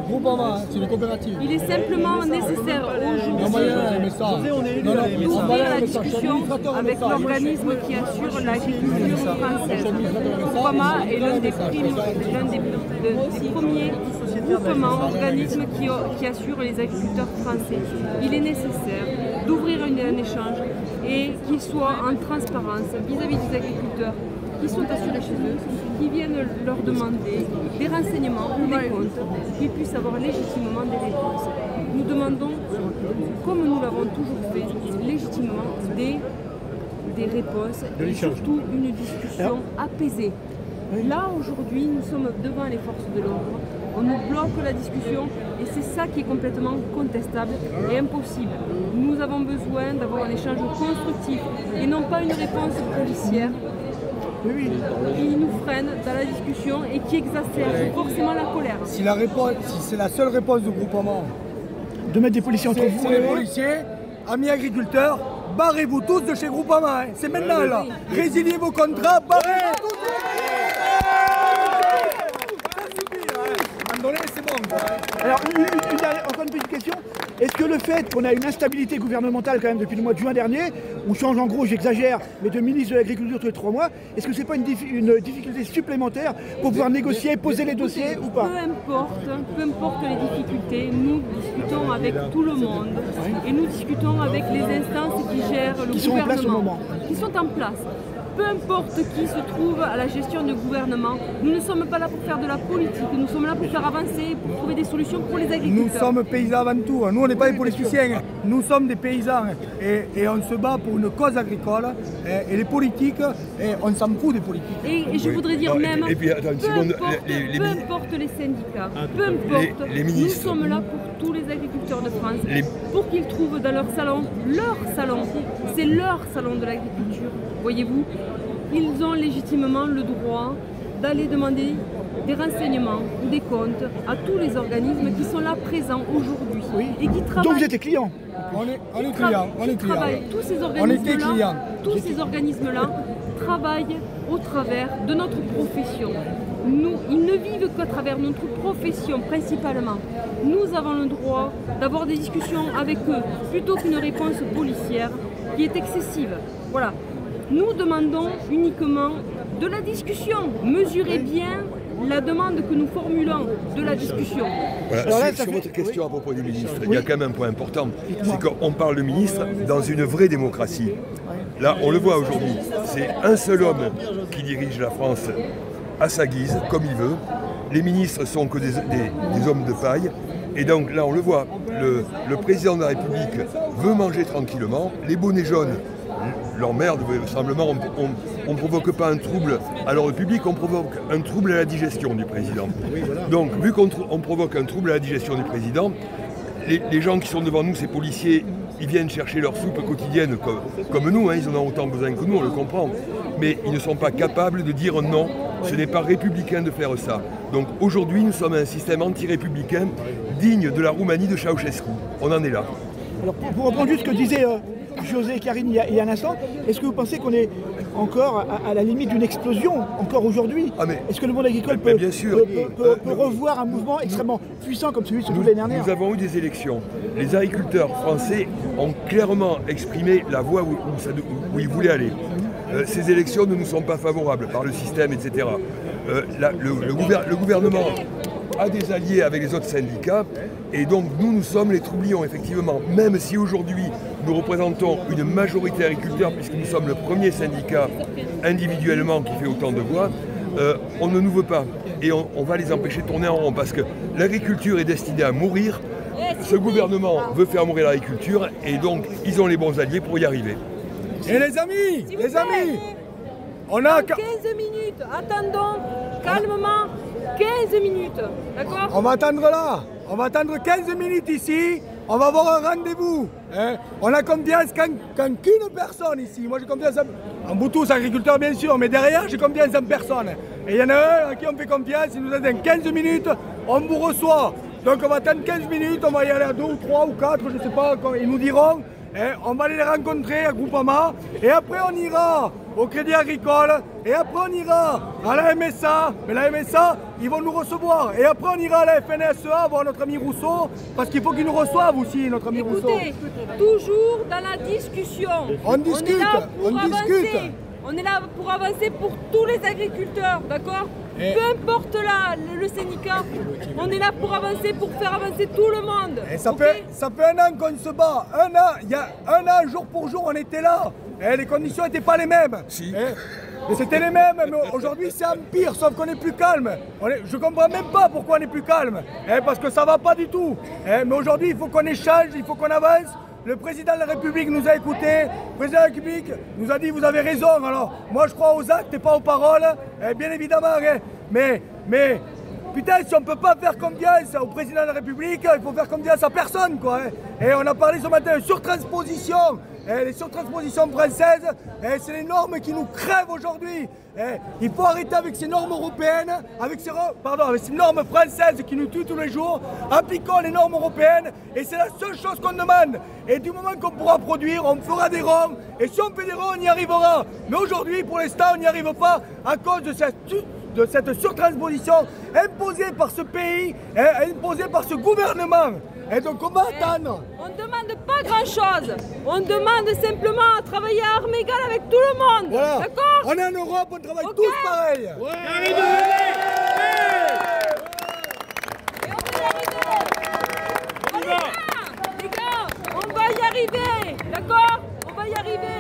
Speaker 10: Groupama, c'est une coopérative.
Speaker 11: Il est simplement nécessaire aujourd'hui d'ouvrir la discussion avec l'organisme qui assure l'agriculture française. Groupama est l'un des premiers groupements, organismes qui assurent les agriculteurs français. Il est nécessaire d'ouvrir un échange et qu'il soit en transparence vis-à-vis des agriculteurs qui sont assurés chez eux, qui viennent leur demander des renseignements ou des comptes, qu'ils puissent avoir légitimement des réponses. Nous demandons, comme nous l'avons toujours fait, légitimement des réponses et surtout une discussion apaisée. Là, aujourd'hui, nous sommes devant les forces de l'ordre. On nous bloque la discussion et c'est ça qui est complètement contestable et impossible. Nous avons besoin d'avoir un échange constructif et non pas une réponse policière qui nous freine dans la discussion et qui exacerbe forcément la colère.
Speaker 10: Si c'est la seule réponse du groupement
Speaker 1: de mettre des policiers entre vous,
Speaker 10: les policiers, amis agriculteurs, barrez-vous tous de chez Groupama. C'est maintenant là. Résiliez vos contrats, barrez-vous tous. C'est bon.
Speaker 1: Alors, encore une petite question. Est-ce que le fait qu'on a une instabilité gouvernementale quand même depuis le mois de juin dernier, on change en gros, j'exagère, mais de ministre de l'Agriculture tous les 3 mois, est-ce que c'est pas une difficulté supplémentaire pour pouvoir négocier, poser les dossiers ou pas?
Speaker 11: Peu importe les difficultés, nous discutons avec tout le monde et nous discutons avec les instances qui gèrent le gouvernement, qui sont en place. Peu importe qui se trouve à la gestion du gouvernement, nous ne sommes pas là pour faire de la politique, nous sommes là pour faire avancer, pour trouver des solutions pour les agriculteurs.
Speaker 10: Nous sommes paysans avant tout, nous on n'est pas des politiciens, nous sommes des paysans et on se bat pour une cause agricole et les politiques, on s'en fout des politiques.
Speaker 11: Et je voudrais dire même, peu importe les syndicats, peu importe, nous sommes là pour tous les agriculteurs de France, pour qu'ils trouvent dans leur salon, c'est leur salon de l'agriculture, voyez-vous. Ils ont légitimement le droit d'aller demander des renseignements ou des comptes à tous les organismes qui sont là présents aujourd'hui et qui travaillent.
Speaker 1: Donc vous êtes clients.
Speaker 10: On est clients.
Speaker 11: Tous ces organismes-là travaillent au travers de notre profession. Ils ne vivent qu'à travers notre profession principalement. Nous avons le droit d'avoir des discussions avec eux plutôt qu'une réponse policière qui est excessive. Voilà. Nous demandons uniquement de la discussion. Mesurez bien la demande que nous formulons de la discussion.
Speaker 9: Voilà, sur votre question à propos du ministre, il y a quand même un point important, c'est qu'on parle de ministre dans une vraie démocratie. Là, on le voit aujourd'hui, c'est un seul homme qui dirige la France à sa guise, comme il veut. Les ministres sont que des hommes de paille. Et donc là, on le voit, le président de la République veut manger tranquillement, les bonnets jaunes l'emmerdent, simplement on ne provoque pas un trouble à l'ordre public, on provoque un trouble à la digestion du président. Donc vu qu'on provoque un trouble à la digestion du président, les gens qui sont devant nous, ces policiers, ils viennent chercher leur soupe quotidienne comme nous, ils en ont autant besoin que nous, on le comprend, mais ils ne sont pas capables de dire non, ce n'est pas républicain de faire ça. Donc aujourd'hui, nous sommes un système anti-républicain digne de la Roumanie de Ceausescu. On en est là.
Speaker 1: Alors pour reprendre juste ce que disait José et Karine il y a un instant, est-ce que vous pensez qu'on est encore à la limite d'une explosion, encore aujourd'hui? Est-ce que le monde agricole peut revoir un mouvement extrêmement puissant comme celui de l'année dernière?
Speaker 9: Nous avons eu des élections. Les agriculteurs français ont clairement exprimé la voie où ils voulaient aller. Ces élections ne nous sont pas favorables par le système, etc. Le gouvernement a des alliés avec les autres syndicats et donc nous sommes les troublions effectivement, même si aujourd'hui nous représentons une majorité agriculteur puisque nous sommes le premier syndicat individuellement qui fait autant de voix, on ne nous veut pas et on va les empêcher de tourner en rond parce que l'agriculture est destinée à mourir, ce gouvernement veut faire mourir l'agriculture et donc ils ont les bons alliés pour y arriver.
Speaker 10: Et les amis, on a
Speaker 11: 15 minutes, attendons calmement 15 minutes, d'accord?
Speaker 10: On va attendre là, on va attendre 15 minutes ici, on va avoir un rendez-vous. On a confiance qu'en qu'une personne ici, moi j'ai confiance en vous tous, agriculteurs bien sûr, mais derrière j'ai confiance en personne. Et il y en a un à qui on fait confiance, il nous attend 15 minutes, on vous reçoit. Donc on va attendre 15 minutes, on va y aller à 2 ou 3 ou 4, je ne sais pas, ils nous diront. on va aller les rencontrer à Groupama, et après on ira au Crédit Agricole, et après on ira à la MSA, mais la MSA, ils vont nous recevoir, et après on ira à la FNSEA voir notre ami Rousseau, parce qu'il faut qu'ils nous reçoivent aussi, notre ami Rousseau.
Speaker 7: Écoutez, toujours dans la discussion.
Speaker 10: On discute, on discute.
Speaker 7: On est là pour avancer pour tous les agriculteurs, d'accord? Peu importe le syndicat, on est là pour avancer, pour faire avancer tout le monde.
Speaker 10: Et ça fait un an qu'on se bat. Il y a un an, jour pour jour, on était là. Et les conditions n'étaient pas les mêmes.
Speaker 9: Si.
Speaker 10: C'était les mêmes, mais aujourd'hui c'est pire, sauf qu'on est plus calme. Je ne comprends même pas pourquoi on est plus calme. Parce que ça ne va pas du tout. Mais aujourd'hui, il faut qu'on échange, il faut qu'on avance. Le président de la République nous a écoutés, le président de la République nous a dit vous avez raison, alors moi je crois aux actes et pas aux paroles, bien évidemment, mais putain si on ne peut pas faire confiance au président de la République, il faut faire confiance à personne quoi. Et on a parlé ce matin de surtransposition, les surtranspositions françaises, c'est les normes qui nous crèvent aujourd'hui. Il faut arrêter avec ces normes européennes, avec ces normes françaises qui nous tuent tous les jours. Appliquons les normes européennes et c'est la seule chose qu'on demande. Et du moment qu'on pourra produire, on fera des ronds. Et si on fait des ronds, on y arrivera. Mais aujourd'hui, pour l'instant, on n'y arrive pas à cause de cette surtransposition imposée par ce pays, imposée par ce gouvernement. Et donc on va attendre.
Speaker 7: On ne demande pas grand-chose. On demande simplement à travailler à armes égales avec tout le monde.
Speaker 10: Voilà.
Speaker 7: D'accord?
Speaker 10: On est en Europe, on travaille tous pareil.
Speaker 7: Ouais. Les gars, on va y arriver. D'accord? On va y arriver.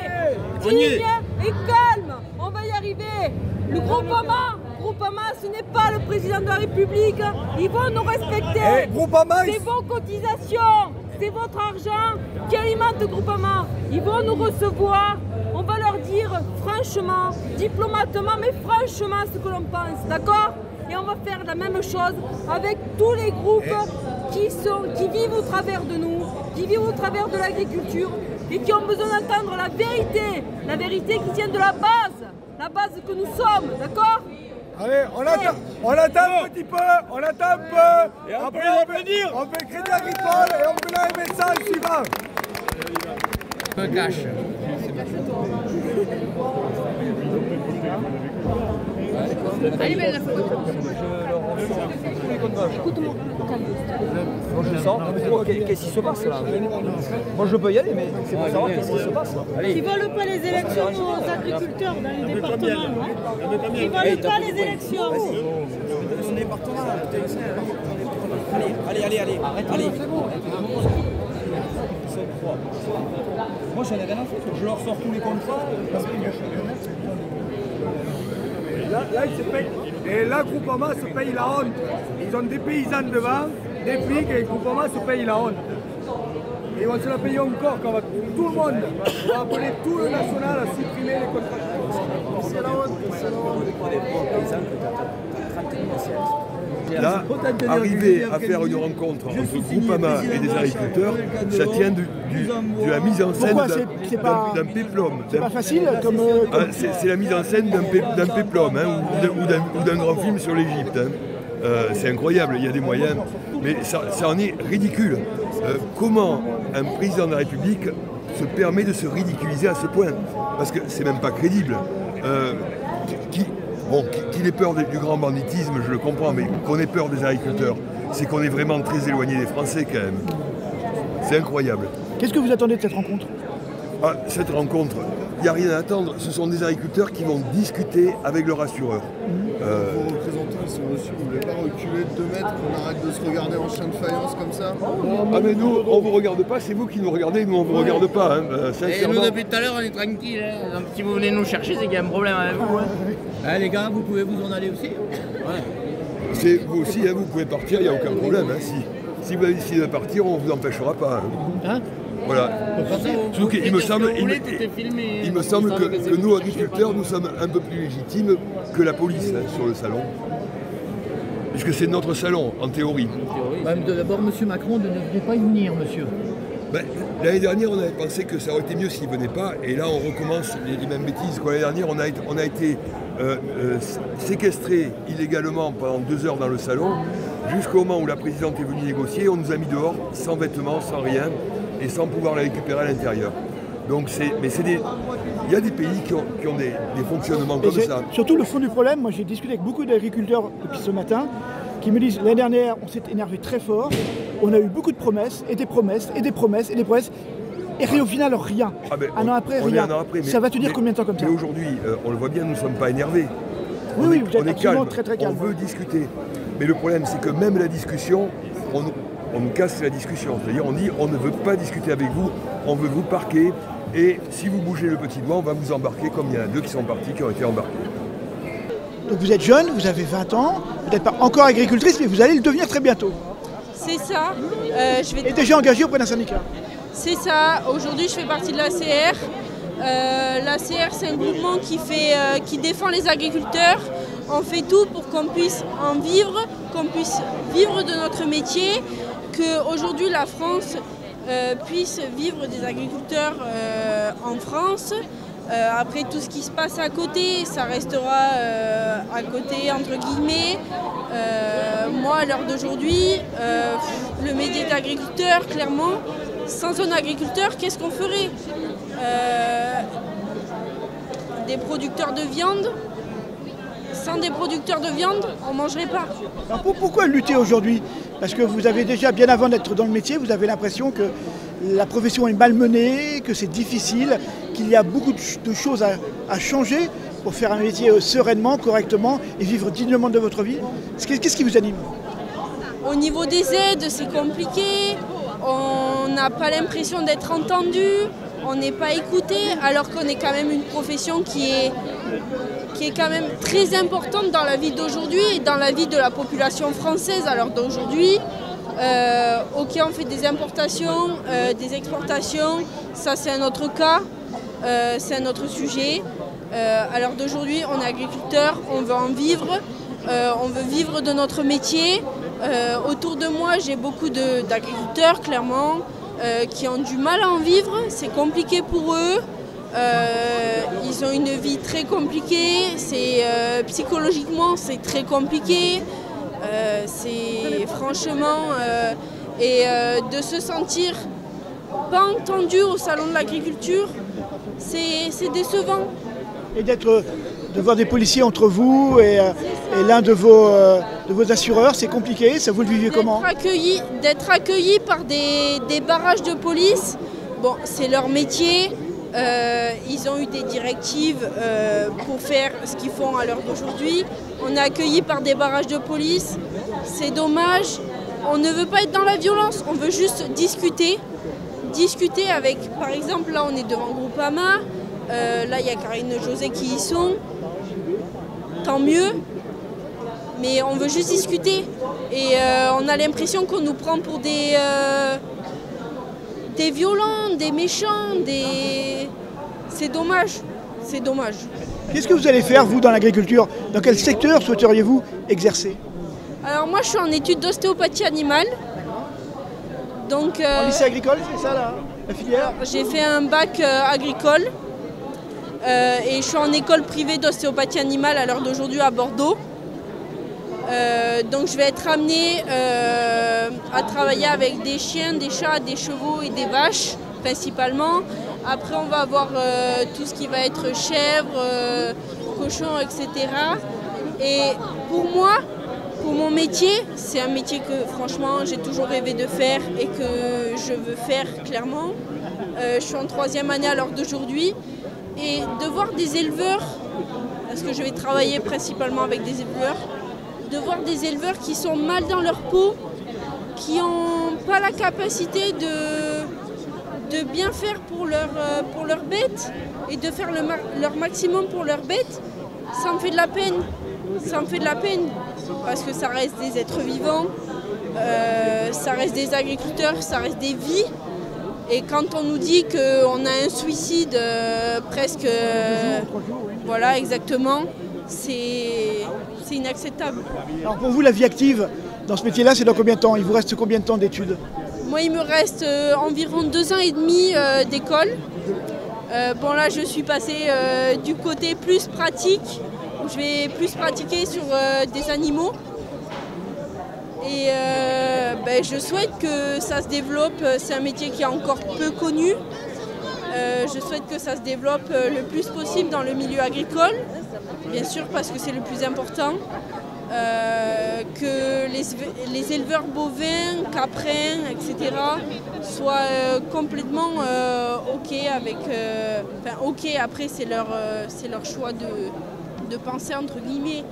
Speaker 7: Digne et calme. On va y arriver. Le Groupama, ce n'est pas le président de la République. Ils vont nous respecter. C'est vos cotisations, c'est votre argent qui alimente Groupama. Ils vont nous recevoir. On va leur dire franchement, diplomatement, mais franchement ce que l'on pense, d'accord? Et on va faire la même chose avec tous les groupes qui vivent au travers de nous, qui vivent au travers de l'agriculture et qui ont besoin d'entendre la vérité qui tient de la base que nous sommes, d'accord?
Speaker 10: Allez, on attend un petit peu, Et après, on fait le Crédit Agricole et on fait la MSA le suivant.
Speaker 12: Me cache.
Speaker 11: Elle est belle la photo.
Speaker 12: Écoute-moi, moi je sors, qu'est-ce qui se passe là? Moi je peux y aller, mais c'est pour savoir qu'est-ce qui se passe.
Speaker 13: Ils ne veulent pas les élections aux agriculteurs dans les départements. Ils ne veulent pas les élections.
Speaker 12: Son département, allez, arrête, allez. Moi j'en ai rien à foutre, je leur sors tous les contrats parce que
Speaker 10: là, ils se payent. Et là, Groupama se paye la honte. Ils ont des paysans devant, des flics, et Groupama se paye la honte. Et ils vont se la payer encore quand tout le monde va appeler tout le national à supprimer les contrats. C'est la honte, c'est la honte.
Speaker 9: Là, arriver à faire une rencontre entre Groupama et des agriculteurs, ça tient de la mise en scène d'un péplum.
Speaker 1: C'est pas facile comme...
Speaker 9: C'est la mise en scène d'un péplum ou d'un grand film sur l'Égypte. C'est incroyable, il y a des moyens, mais ça en est ridicule. Comment un président de la République se permet de se ridiculiser à ce point? Parce que c'est même pas crédible. Qu'il ait peur du grand banditisme, je le comprends, mais qu'on ait peur des agriculteurs, c'est qu'on est vraiment très éloigné des Français quand même. C'est incroyable.
Speaker 1: Qu'est-ce que vous attendez de cette rencontre?
Speaker 9: Cette rencontre, il n'y a rien à attendre. Ce sont des agriculteurs qui vont discuter avec leur assureur.
Speaker 14: Vos représentants, ils sont reçus, vous ne voulez pas reculer de 2 mètres, qu'on arrête de se regarder en chien de faïence comme ça?
Speaker 9: Mais nous, on ne vous regarde pas, c'est vous qui nous regardez, nous on ne vous regarde pas.
Speaker 12: Et nous, depuis tout à l'heure, on est tranquille. Donc, si vous venez nous chercher, c'est qu'il y a un problème avec vous. Les gars, vous pouvez vous en aller aussi.
Speaker 9: Vous aussi, vous pouvez partir, il n'y a aucun problème. Si vous avez décidé de partir, on ne vous empêchera pas. Voilà. Il me semble que nous, agriculteurs, nous sommes un peu plus légitimes que la police sur le salon. Puisque c'est notre salon, en théorie.
Speaker 12: D'abord, M. Macron ne devrait pas y venir, monsieur.
Speaker 9: L'année dernière, on avait pensé que ça aurait été mieux s'il ne venait pas. Et là, on recommence les mêmes bêtises. L'année dernière, on a été séquestrés illégalement pendant 2 heures dans le salon, jusqu'au moment où la présidente est venue négocier. On nous a mis dehors, sans vêtements, sans rien. et sans pouvoir la récupérer à l'intérieur. Donc il y a des pays qui ont des fonctionnements comme ça.
Speaker 1: Surtout le fond du problème, moi j'ai discuté avec beaucoup d'agriculteurs depuis ce matin qui me disent l'année dernière on s'est énervé très fort, on a eu beaucoup de promesses et des promesses et des promesses et des promesses et au final rien. Un an après rien. Ça va tenir combien de temps comme ça?
Speaker 9: Mais aujourd'hui, on le voit bien, nous ne sommes pas énervés.
Speaker 1: Oui, vous êtes
Speaker 9: calme,
Speaker 1: très calme.
Speaker 9: On veut discuter. Mais le problème c'est que même la discussion, on nous casse la discussion. C'est-à-dire on dit on ne veut pas discuter avec vous, on veut vous parquer. Et si vous bougez le petit doigt, on va vous embarquer comme il y en a 2 qui sont partis, qui ont été embarqués.
Speaker 1: Donc vous êtes jeune, vous avez 20 ans, vous n'êtes pas encore agricultrice, mais vous allez le devenir très bientôt.
Speaker 7: C'est ça.
Speaker 1: Et déjà engagé auprès d'un syndicat.
Speaker 7: C'est ça. Aujourd'hui, je fais partie de l'ACR. L'ACR, c'est un groupement qui défend les agriculteurs. On fait tout pour qu'on puisse en vivre, qu'on puisse vivre de notre métier, qu'aujourd'hui la France puisse vivre des agriculteurs en France. Après tout ce qui se passe à côté, ça restera à côté entre guillemets. Moi à l'heure d'aujourd'hui, le métier d'agriculteur, clairement, sans un agriculteur, qu'est-ce qu'on ferait? Des producteurs de viande. Sans des producteurs de viande, on ne mangerait pas.
Speaker 1: Alors pourquoi lutter aujourd'hui? Parce que vous avez déjà, bien avant d'être dans le métier, vous avez l'impression que la profession est malmenée, que c'est difficile, qu'il y a beaucoup de choses à changer pour faire un métier sereinement, correctement et vivre dignement de votre vie. Qu'est-ce qui vous anime?
Speaker 7: Au niveau des aides, c'est compliqué. On n'a pas l'impression d'être entendu. On n'est pas écouté, alors qu'on est quand même une profession qui est quand même très importante dans la vie d'aujourd'hui et dans la vie de la population française à l'heure d'aujourd'hui. Ok, on fait des importations, des exportations, ça c'est un autre cas, c'est un autre sujet. À l'heure d'aujourd'hui, on est agriculteur, on veut en vivre, on veut vivre de notre métier. Autour de moi, j'ai beaucoup d'agriculteurs, clairement, qui ont du mal à en vivre, c'est compliqué pour eux. Ils ont une vie très compliquée, psychologiquement c'est très compliqué, c'est franchement, de se sentir pas entendu au salon de l'agriculture, c'est décevant.
Speaker 1: Et de voir des policiers entre vous et l'un de vos assureurs, c'est compliqué, ça vous le vivez comment?
Speaker 7: D'être accueilli par des barrages de police, bon c'est leur métier. Ils ont eu des directives pour faire ce qu'ils font à l'heure d'aujourd'hui. On est accueillis par des barrages de police. C'est dommage. On ne veut pas être dans la violence. On veut juste discuter. Discuter avec, par exemple, là on est devant Groupama. Là il y a Karine José qui y sont. Tant mieux. Mais on veut juste discuter. Et on a l'impression qu'on nous prend pour des violents, des méchants, c'est dommage, c'est dommage.
Speaker 1: Qu'est-ce que vous allez faire, vous, dans l'agriculture? Dans quel secteur souhaiteriez-vous exercer?
Speaker 7: Alors moi, je suis en études d'ostéopathie animale. Donc,
Speaker 1: en lycée agricole, c'est ça la filière?
Speaker 7: J'ai fait un bac agricole et je suis en école privée d'ostéopathie animale à l'heure d'aujourd'hui à Bordeaux. Donc je vais être amenée à travailler avec des chiens, des chats, des chevaux et des vaches principalement. Après on va avoir tout ce qui va être chèvres, cochons, etc. Et pour moi, pour mon métier, c'est un métier que franchement j'ai toujours rêvé de faire et que je veux faire clairement. Je suis en 3e année à l'heure d'aujourd'hui et de voir des éleveurs, parce que je vais travailler principalement avec des éleveurs, de voir des éleveurs qui sont mal dans leur peau, qui n'ont pas la capacité de bien faire pour leurs bêtes et de faire leur maximum pour leurs bêtes, ça me fait de la peine. Ça me fait de la peine parce que ça reste des êtres vivants, ça reste des agriculteurs, ça reste des vies. Et quand on nous dit qu'on a un suicide presque, voilà exactement, c'est inacceptable.
Speaker 1: Alors pour vous, la vie active dans ce métier-là, c'est dans combien de temps? Il vous reste combien de temps d'études?
Speaker 7: Moi, il me reste environ 2 ans et demi d'école. Bon là, je suis passée du côté plus pratique, où je vais plus pratiquer sur des animaux. Et Je souhaite que ça se développe, c'est un métier qui est encore peu connu. Je souhaite que ça se développe le plus possible dans le milieu agricole, bien sûr parce que c'est le plus important. Que les éleveurs bovins, caprins, etc. soient complètement OK avec... OK, après c'est leur choix de penser entre guillemets.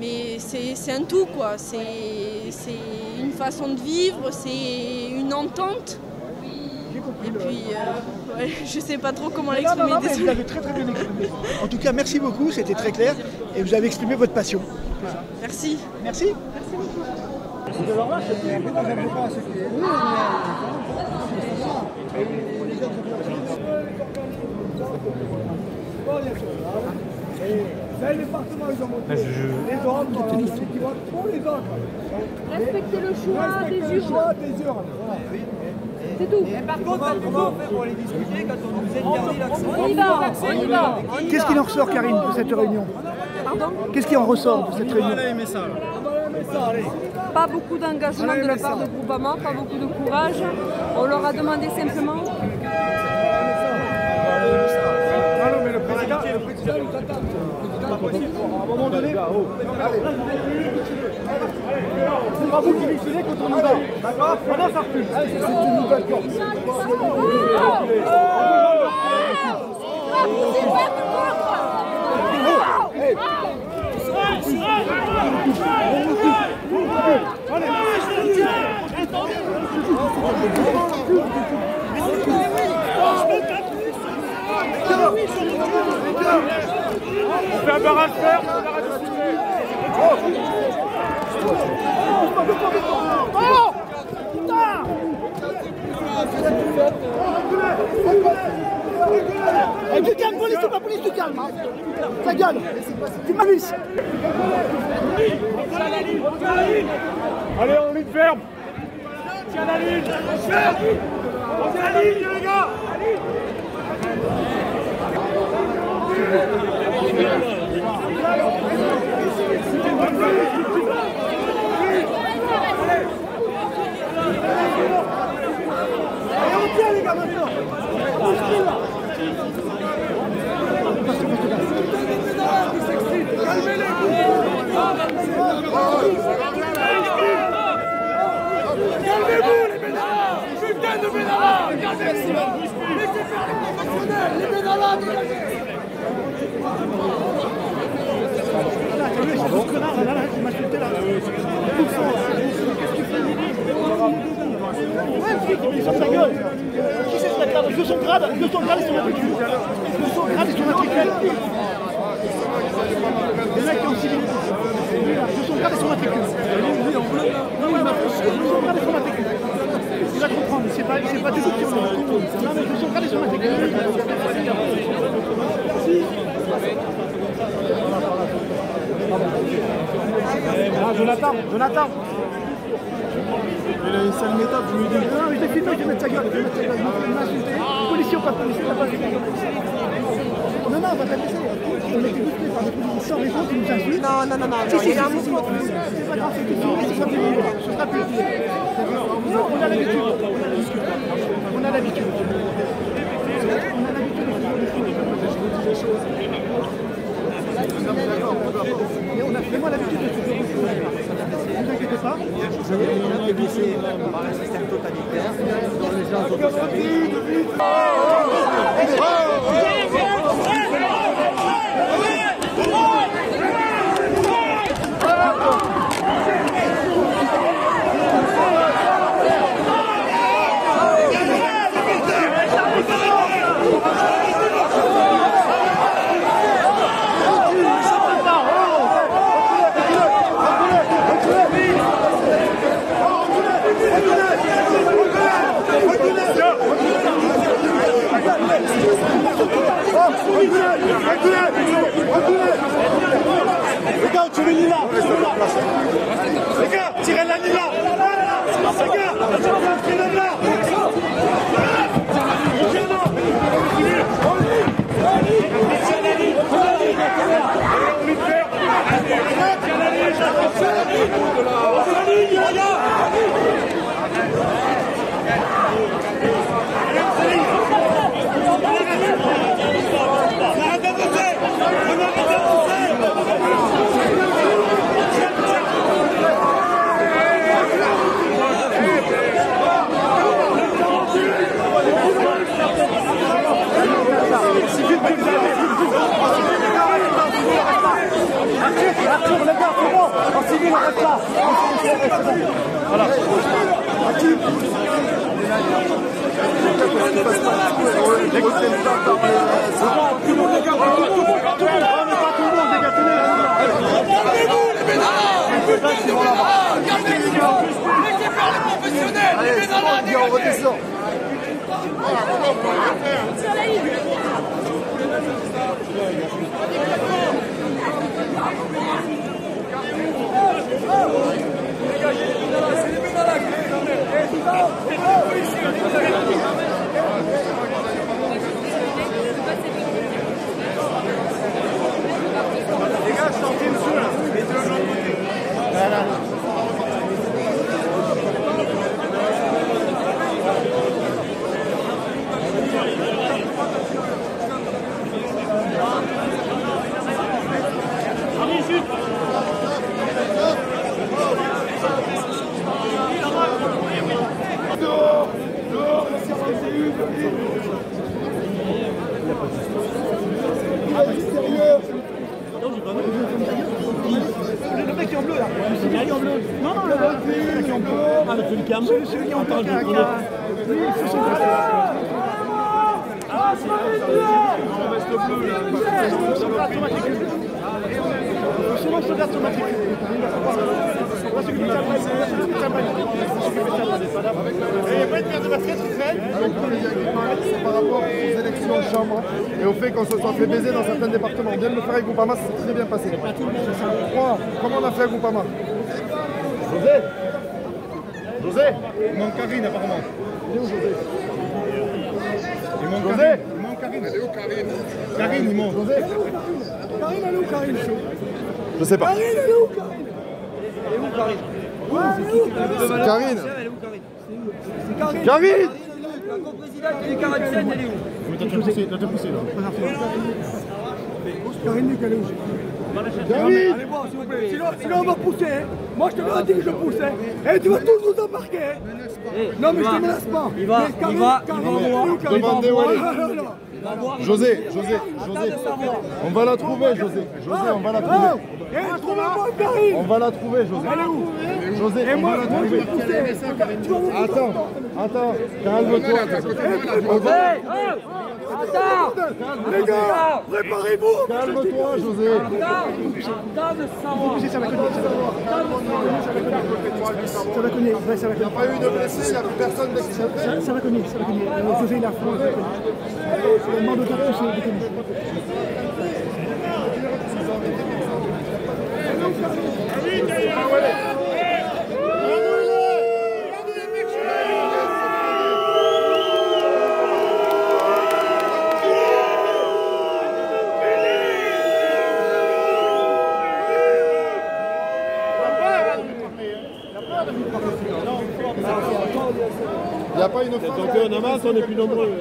Speaker 7: Mais c'est un tout, quoi. C'est une façon de vivre, c'est une entente. Et puis, je sais pas trop comment l'exprimer.
Speaker 1: Vous l'avez très bien exprimé. En tout cas, merci beaucoup, c'était très clair. Et vous avez exprimé votre passion. Voilà.
Speaker 7: Merci.
Speaker 1: Merci.
Speaker 10: C'est le département, ils ont monté. Les autres, qui votent pour les autres.
Speaker 11: Respectez le choix des urnes. C'est tout. Et par contre, comment on fait pour les discuter quand on nous interdit l'accès?
Speaker 1: On y va. Qu'est-ce qu'il en ressort, Karine, de cette réunion?
Speaker 11: Pardon?
Speaker 1: Qu'est-ce qui en ressort de cette réunion?
Speaker 11: Pas beaucoup d'engagement de la part de Groupama, pas beaucoup de courage. On leur a demandé simplement...
Speaker 10: Non, mais le président nous attend. À un moment donné, c'est pas vous qui décidez quand on y va. D'accord? On en sort plus. C'est une nouvelle corde.
Speaker 6: On fait un barrage vert, on arrête de soulever.
Speaker 1: Oh putain! Et tu calmes, police, c'est pas police, tu calmes. Ta gueule, tu m'amuses.
Speaker 6: Allez, on ligne ferme. Tiens la ligne. On tient la ligne, les gars.
Speaker 1: On tient les gars maintenant.
Speaker 6: Calmez-vous les bénalas. Putain de bénalas. Regardez. Laissez faire les professionnels. Les bénalas, dégagez.
Speaker 1: Ce connard là qui m'a insulté là. Il sort sa gueule. Qui c'est ce mec-là? Je veux son grade et son matricule. Je veux son grade et son matricule. Les mecs qui ont 6 minutes. Je veux son grade et son matricule. Non, il m'a poussé. Je veux son grade et son matricule. Il va comprendre, c'est pas du tout sur moi. Non, mais je veux son grade et son matricule. Jonathan.
Speaker 14: Il a une sale méthode, je lui dis.
Speaker 1: Non, mais je l'ai filmé, je vais mettre sa gueule. Il m'a insulté. Policier ou pas policier, t'as pas vu. Non, on va t'abaisser. On était boostés par des policiers sans raison qui nous insultent. Non, il y a un mouvement. C'est pas grave, c'est tout filmé, ce sera publié. Ce sera publié. On a l'habitude. On a l'habitude. Et on a vraiment l'habitude de se faire. Ne vous inquiétez pas.
Speaker 12: On a dévissé par un système totalitaire dans les gens autoservis.
Speaker 6: Les gars, tu veux l'île là. Les gars, tirez la ligne là. Les gars, tirez la là. Tiens la ligne. Arthur, les gars, c'est bon. En civil, on reste là. Voilà.
Speaker 14: On redescend.
Speaker 6: Les gars, sortez le feu là. Mettez-le de l'autre côté. Voilà. Le mec qui est en bleu là, celui qui est en bleu. Non, non, le mec qui est en bleu. Ah, celui qui est en bleu. Celui qui est en bleu. Oui, il faut son ah, c'est on reste bleu là. Sauvegarde son matricule. Souvent sauvegarde son matricule. On s'occupe de ça. Il n'y a pas de paire de basket qui traîne.
Speaker 14: Par rapport aux élections en chambre et au fait qu'on se soit fait baiser dans certains départements. On vient de le faire avec Groupama, c'est très bien passé. Comment on a fait avec Groupama? José, il manque Karine apparemment. Il est où José? Il manque Karine. Il manque Karine. Elle est où Karine? Karine, il manque. José.
Speaker 6: Karine, elle est où Karine?
Speaker 14: Je sais pas.
Speaker 6: Karine, elle est où Karine?
Speaker 12: Elle est où Karine?
Speaker 14: C'est Karine.
Speaker 12: Elle est où Karine?
Speaker 6: C'est Karine.
Speaker 14: Karine.
Speaker 12: La coprésidente du 47, elle est où?
Speaker 14: T'as poussé là.
Speaker 6: Karine, elle est où? Allez voir s'il vous plaît, sinon on va pousser. Hein. Moi je te l'ai dit que je poussais. Et tu vas tous nous embarquer. Hein. Non mais je te menace pas.
Speaker 12: Il va
Speaker 14: Demandez où elle est. José, on va la trouver, José, on va la trouver.
Speaker 6: Trouvez-moi Karine.
Speaker 14: On va la trouver, José.
Speaker 6: Elle est où?
Speaker 14: José,
Speaker 6: et moi,
Speaker 14: on va la trouver. Attends, calme-toi.
Speaker 6: Attends, les gars, préparez-vous.
Speaker 14: Calme-toi, José.
Speaker 6: Ça va cogner. Ça va cogner.
Speaker 14: Il n'y a pas eu de blessés, il n'y a plus personne d'extérieur.
Speaker 6: Ça va cogner. José, il a froid. Le demande au carton, c'est de cogner.
Speaker 14: Il n'y a pas une fois.
Speaker 5: Donc on avance, on est plus nombreux.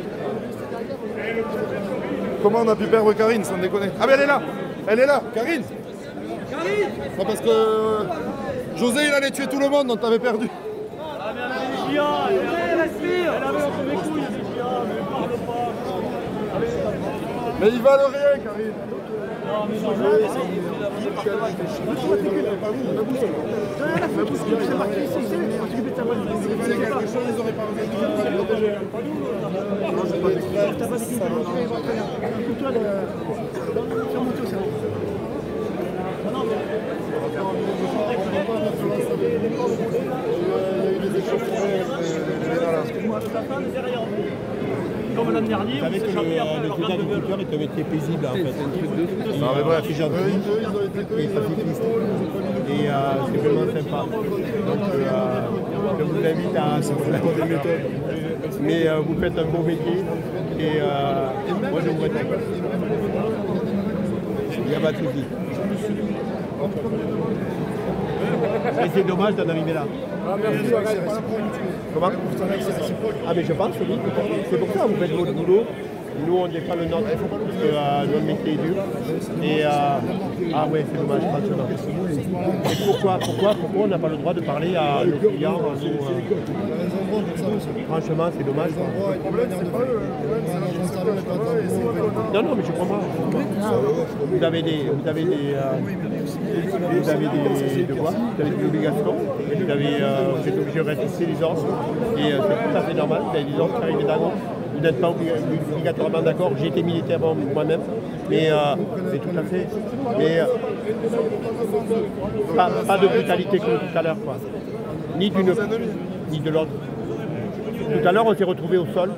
Speaker 14: Comment on a pu perdre Karine sans déconner? Ah mais elle est là, Karine. C'est parce que José il allait tuer tout le monde, donc t'avais perdu.
Speaker 6: Ah mais elle avait des gias, elle avait entre mes couilles, des gias, mais parle pas.
Speaker 14: Mais ils valent rien, Karine.
Speaker 6: Non mais non, c'est marqué ici, c'est quelque chose, ils auraient pas comme l'année dernière,
Speaker 5: avec le quota d'agriculteurs est un métier paisible en fait.
Speaker 14: Non mais bref,
Speaker 5: c'est gentil, et pacifiste. Et c'est vraiment sympa. Donc je vous invite à suivre des méthodes. Mais vous faites un beau métier et moi je vous respecte. Il n'y a pas de souci. Et c'est dommage d'en arriver là. Comment? Ah mais je pense oui, c'est pour ça que vous faites votre boulot Nous, on défend le nôtre, parce que notre métier est dur. Et ah ouais, c'est dommage, franchement. Et pourquoi on n'a pas le droit de parler à nos clients franchement, c'est dommage.
Speaker 14: Le problème, c'est pas eux.
Speaker 5: Non, mais je comprends. Vous avez des devoirs, vous avez des obligations, vous êtes obligé de respecter les ordres. Et c'est tout à fait normal, vous avez des ordres qui arrivent d'accord. Vous n'êtes pas obligatoirement d'accord. J'ai été militaire moi-même, mais c'est tout à fait. Mais pas de brutalité comme tout à l'heure, quoi. Ni de l'autre. Tout à l'heure, on s'est retrouvés au sol,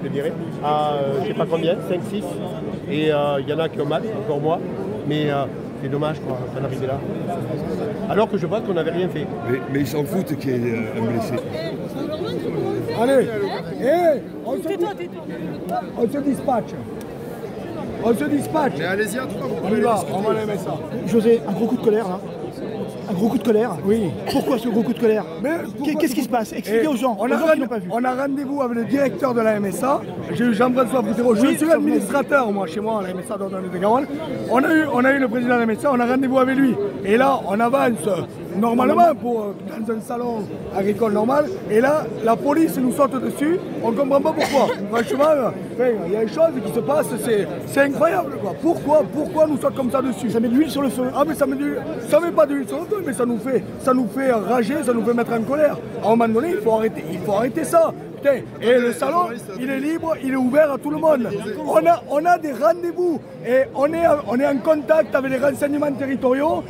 Speaker 5: je dirais, à je ne sais pas combien, 5, 6. Et il y en a qui ont mal, encore moi. Mais c'est dommage, quoi, d'en arriver là. Alors que je vois qu'on n'avait rien fait.
Speaker 9: Mais ils s'en foutent qu'il y ait un blessé.
Speaker 10: Allez, on se dispatche. On se dispatche.
Speaker 14: Mais allez-y à trois,
Speaker 10: on y va, on va aimer ça.
Speaker 1: José, un gros coup de colère là. Un gros coup de colère?
Speaker 10: Oui.
Speaker 1: Pourquoi ce gros coup de colère? Qu'est-ce qui se passe? Expliquez aux gens, qui n'ont pas vu.
Speaker 10: On a rendez-vous avec le directeur de la MSA. J'ai eu Jean-François Boutero. Je suis administrateur, moi, chez moi, à la MSA de Garonne. On a eu le président de la MSA, on a rendez-vous avec lui. Et là, on avance normalement dans un salon agricole normal. Et là, la police nous saute dessus. On ne comprend pas pourquoi. Franchement, il y a des choses qui se passent, c'est incroyable, quoi. Pourquoi nous saute comme ça dessus?
Speaker 1: Ça met de l'huile sur le feu.
Speaker 10: Ah, mais ça met pas de l'huile sur le feu, mais ça nous fait rager, ça nous fait mettre en colère. À un moment donné, il faut arrêter ça. Et le salon, il est libre, il est ouvert à tout le monde. On a des rendez-vous et on est en contact avec les renseignements territoriaux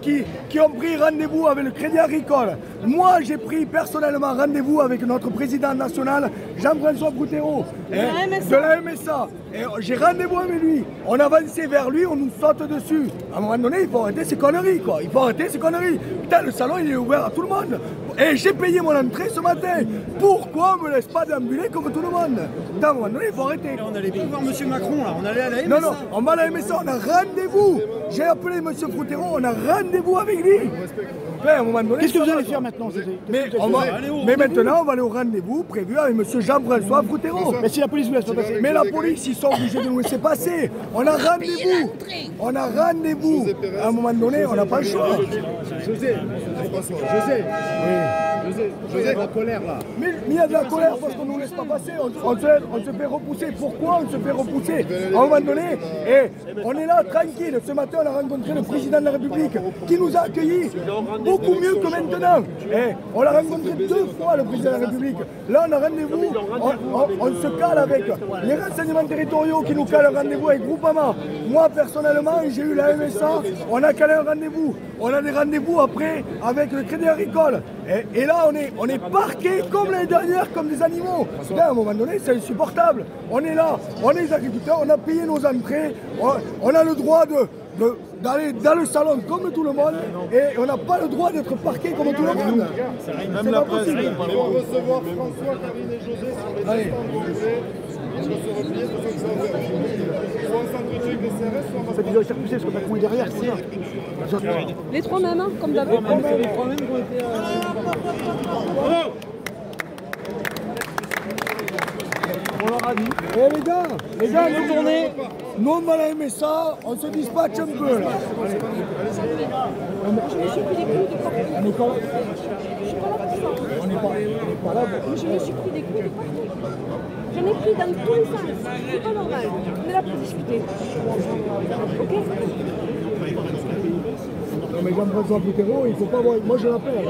Speaker 10: qui ont pris rendez-vous avec le Crédit Agricole. Moi, j'ai pris personnellement rendez-vous avec notre président national, Jean-François Boutero, de la MSA. Et j'ai rendez-vous avec lui. On avançait vers lui, on nous saute dessus. À un moment donné, il faut arrêter ces conneries, quoi. Il faut arrêter ces conneries. Putain, le salon, il est ouvert à tout le monde. Et j'ai payé mon entrée ce matin. Pourquoi on me laisse pas déambuler comme tout le monde? Putain, à un moment donné, il faut arrêter.
Speaker 12: On allait plus voir M. Macron, là. On allait à la MSA.
Speaker 10: Non, on va à la MSA, on a rendez-vous. J'ai appelé M. Boutero, on a rendez-vous avec lui.
Speaker 1: Qu'est-ce que vous allez faire maintenant, José?
Speaker 10: Mais maintenant, on va aller au rendez-vous prévu avec M. Jean-François Boutero.
Speaker 1: Mais si la police vous laisse pas passer.
Speaker 10: Mais la police, ils sont obligés de nous laisser passer. On a rendez-vous. On a rendez-vous. À un moment donné, on n'a pas le choix.
Speaker 14: José, il y a de la colère là.
Speaker 10: Mais il y a de la colère parce qu'on ne nous laisse pas passer. On se fait repousser. Pourquoi on se fait repousser? À un moment donné, on est là tranquille. Ce matin, on a rencontré le président de la République qui nous a accueillis beaucoup mieux que maintenant. On l'a rencontré 2 fois, le président de la République. Là, on a rendez-vous. On se cale avec les renseignements territoriaux qui nous calent un rendez-vous avec Groupama. Moi, personnellement, j'ai eu la MSA. On a calé un rendez-vous. On a des rendez-vous après avec le Crédit Agricole. Et là, on est parqués comme l'année dernière, comme des animaux. Là, à un moment donné, c'est insupportable. On est là, on est les agriculteurs, on a payé nos entrées, on a le droit d'aller dans le salon comme tout le monde et on n'a pas le droit d'être parqué comme tout le monde. C'est pas possible.
Speaker 14: On va recevoir François, Karine et José sur les
Speaker 10: Allez.
Speaker 14: On va se replier, de toute façon, soit on s'entretient avec les CRS, soit on va...
Speaker 1: Ça qu'ils ont été repoussés parce que Macron est derrière, c'est ça.
Speaker 11: Les 3 mêmes, hein, comme d'hab.
Speaker 12: Les 3 mêmes qui ont été...
Speaker 10: On leur a dit. Les gars, vous tournez. Nous, on va la MSA, on se dispatche un peu là.
Speaker 11: Je me suis pris des coups de partout. Je suis pas là pour ça.
Speaker 10: On n'est pas là.
Speaker 11: Mais je me suis pris des coups de partout. J'en ai pris dans tous les sens. C'est pas normal. On est là pour discuter. Ok?
Speaker 10: Non mais Jean-François Boutero, il faut pas voir. Moi je l'appelle.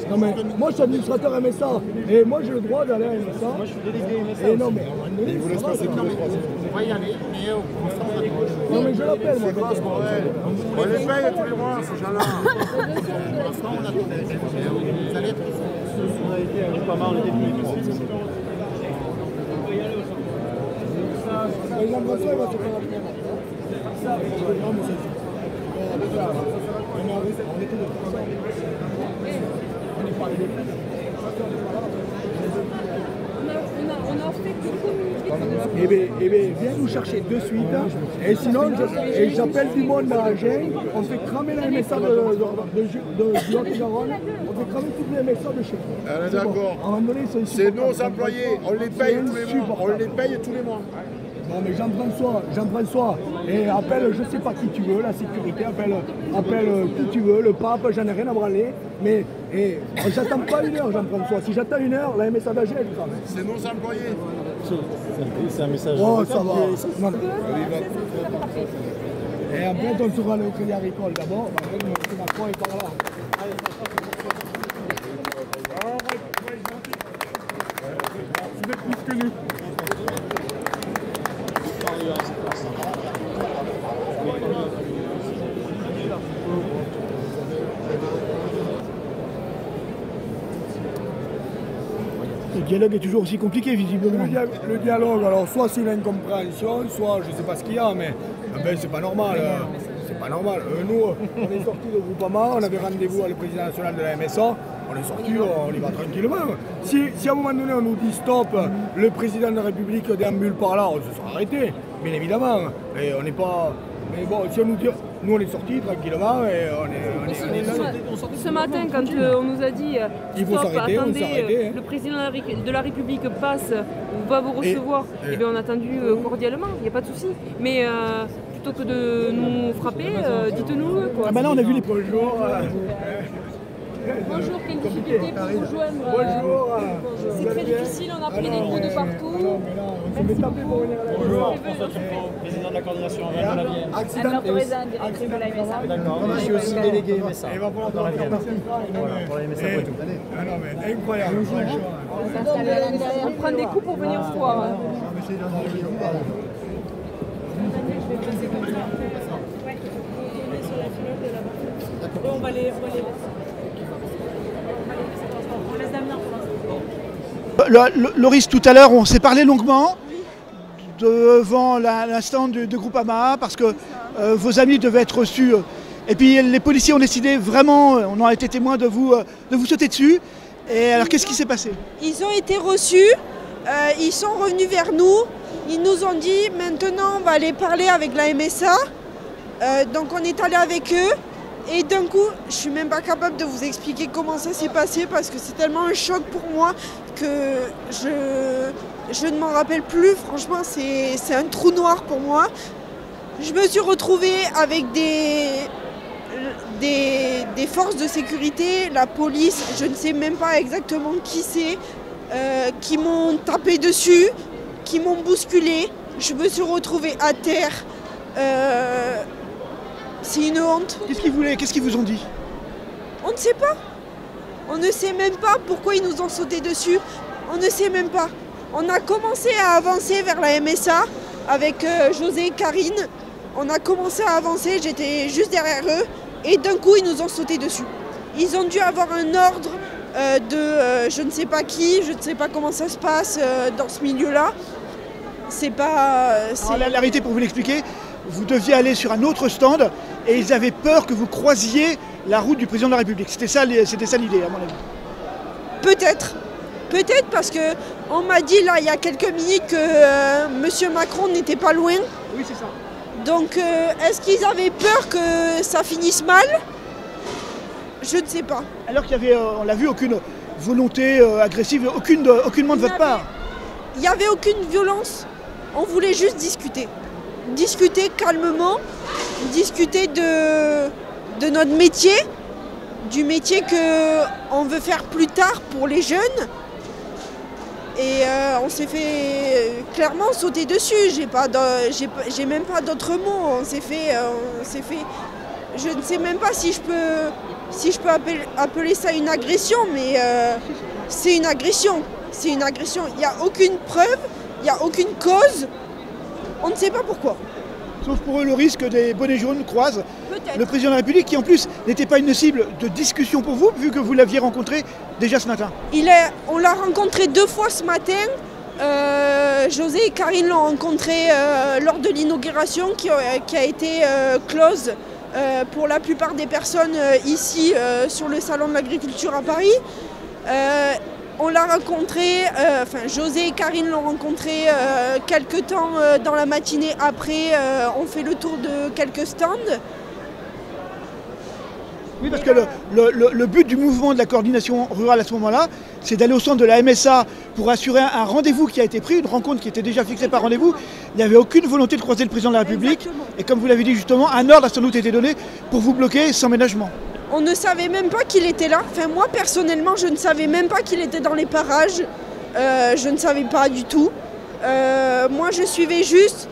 Speaker 10: Non mais moi je suis administrateur MSA et moi j'ai le droit d'aller à MSA. Moi je suis délégué MSA. Et non mais il vous laisse passer tous les 3 ans.
Speaker 14: On va y aller, mais
Speaker 10: non mais je l'appelle moi.
Speaker 14: On les paye tous les mois ces gens-là. Pour l'instant on a tout fait. Vous allez être... On a été pas mal, on était plus.
Speaker 10: Jean-François il va se faire appeler. Non mais c'est...
Speaker 11: On a fait que communiquer.
Speaker 10: Eh bien, viens nous chercher de suite. Et sinon, j'appelle du monde à Agen. On fait cramer la MSA de Lot-et-Garonne. On fait cramer toutes les MSA de chez nous.
Speaker 14: D'accord.
Speaker 10: À un moment donné,
Speaker 14: c'est nos employés. On les paye tous les mois.
Speaker 10: Non mais Jean-François, et appelle je sais pas qui tu veux, la sécurité, appelle qui tu veux, le pape, j'en ai rien à branler, mais j'attends pas 1 heure Jean-François, si j'attends 1 heure, la MSA d'AG elle travaille.
Speaker 14: C'est nos employés.
Speaker 6: C'est un message.
Speaker 10: Oh ça va. Et après on sera le Crédit Agricole d'abord, après M. Macron est par là.
Speaker 14: Vous êtes plus que nous.
Speaker 1: Le dialogue est toujours aussi compliqué, visiblement.
Speaker 10: Le dialogue, alors soit c'est une incompréhension, soit je ne sais pas ce qu'il y a, mais ben, c'est pas normal. C'est pas normal. Nous, on est sortis de Groupama, on avait rendez-vous avec le président national de la MSA, on est sortis, on y va tranquillement. Si à un moment donné on nous dit stop, le président de la République déambule par là, on se sera arrêté, bien évidemment. Et on n'est pas. Mais bon, si on nous dit, nous on est sortis tranquillement et on est là.
Speaker 11: Ce matin, quand on nous a dit
Speaker 10: il faut s'arrêter, on s'est arrêté.
Speaker 11: Le président de la République passe, on va vous recevoir, et bien on a attendu cordialement, il n'y a pas de souci. Mais plutôt que de nous frapper, dites-nous quoi.
Speaker 1: Ah bah là on a vu les
Speaker 10: Bonjour.
Speaker 11: Bonjour, quelle difficulté pour vous joindre.
Speaker 10: Bonjour.
Speaker 11: C'est très difficile, on a pris des trous de partout.
Speaker 6: Bonjour, François Tuffaut, président de la coordination de la Vienne.
Speaker 11: Président directeur de la MSA.
Speaker 6: D'accord, je suis aussi délégué MSA dans la Vienne.
Speaker 10: Voilà,
Speaker 6: pour la MSA Poitou.
Speaker 10: Ah non mais incroyable.
Speaker 11: On prend des coups pour venir au froid.
Speaker 13: On va les
Speaker 1: Loris, tout à l'heure, on s'est parlé longuement devant l'instant de Groupama parce que vos amis devaient être reçus. Et puis les policiers ont décidé vraiment, on a été témoins de vous sauter dessus. Et alors qu'est-ce qui s'est passé?
Speaker 15: Ils ont été reçus, ils sont revenus vers nous, ils nous ont dit maintenant on va aller parler avec la MSA. Donc on est allé avec eux. Et d'un coup, je suis même pas capable de vous expliquer comment ça s'est passé parce que c'est tellement un choc pour moi que je ne m'en rappelle plus. Franchement, c'est un trou noir pour moi. Je me suis retrouvée avec des forces de sécurité, la police, je ne sais même pas exactement qui c'est, qui m'ont tapé dessus, qui m'ont bousculée. Je me suis retrouvée à terre. C'est une honte.
Speaker 1: Qu'est-ce qu'ils vous ont dit?
Speaker 15: On ne sait pas. On ne sait même pas pourquoi ils nous ont sauté dessus. On ne sait même pas. On a commencé à avancer vers la MSA avec José et Karine. On a commencé à avancer, j'étais juste derrière eux. Et d'un coup, ils nous ont sauté dessus. Ils ont dû avoir un ordre de je ne sais pas qui, je ne sais pas comment ça se passe dans ce milieu-là. C'est pas...
Speaker 1: La réalité, pour vous l'expliquer, vous deviez aller sur un autre stand et ils avaient peur que vous croisiez la route du président de la République. C'était ça l'idée, à mon avis.
Speaker 15: Peut-être parce qu'on m'a dit là il y a quelques minutes que M. Macron n'était pas loin.
Speaker 1: Oui, c'est ça.
Speaker 15: Donc est-ce qu'ils avaient peur que ça finisse mal? Je ne sais pas.
Speaker 1: Alors qu'il y avait, on l'a vu, aucune volonté agressive, aucunement de votre part.
Speaker 15: Il n'y avait aucune violence. On voulait juste discuter. Discuter calmement, discuter de notre métier, du métier qu'on veut faire plus tard pour les jeunes. Et on s'est fait clairement sauter dessus, j'ai même pas d'autres mots, on s'est fait, je ne sais même pas si je peux appeler ça une agression, mais c'est une agression, il n'y a aucune preuve, il n'y a aucune cause. On ne sait pas pourquoi.
Speaker 1: Sauf pour eux le risque des bonnets jaunes croisent le président de la République qui en plus n'était pas une cible de discussion pour vous vu que vous l'aviez rencontré déjà ce matin.
Speaker 15: On l'a rencontré 2 fois ce matin. José et Karine l'ont rencontré lors de l'inauguration qui a été close pour la plupart des personnes ici sur le salon de l'agriculture à Paris. On l'a rencontré, José et Karine l'ont rencontré quelques temps dans la matinée après, on fait le tour de quelques stands.
Speaker 1: Oui, parce que le but du mouvement de la coordination rurale à ce moment-là, c'est d'aller au centre de la MSA pour assurer un rendez-vous qui a été pris, une rencontre qui était déjà fixée par rendez-vous. Il n'y avait aucune volonté de croiser le président de la République. Exactement. Et comme vous l'avez dit justement, un ordre a sans doute été donné pour vous bloquer sans ménagement.
Speaker 15: On ne savait même pas qu'il était là. Enfin, moi, personnellement, je ne savais même pas qu'il était dans les parages. Je ne savais pas du tout. Moi, je suivais juste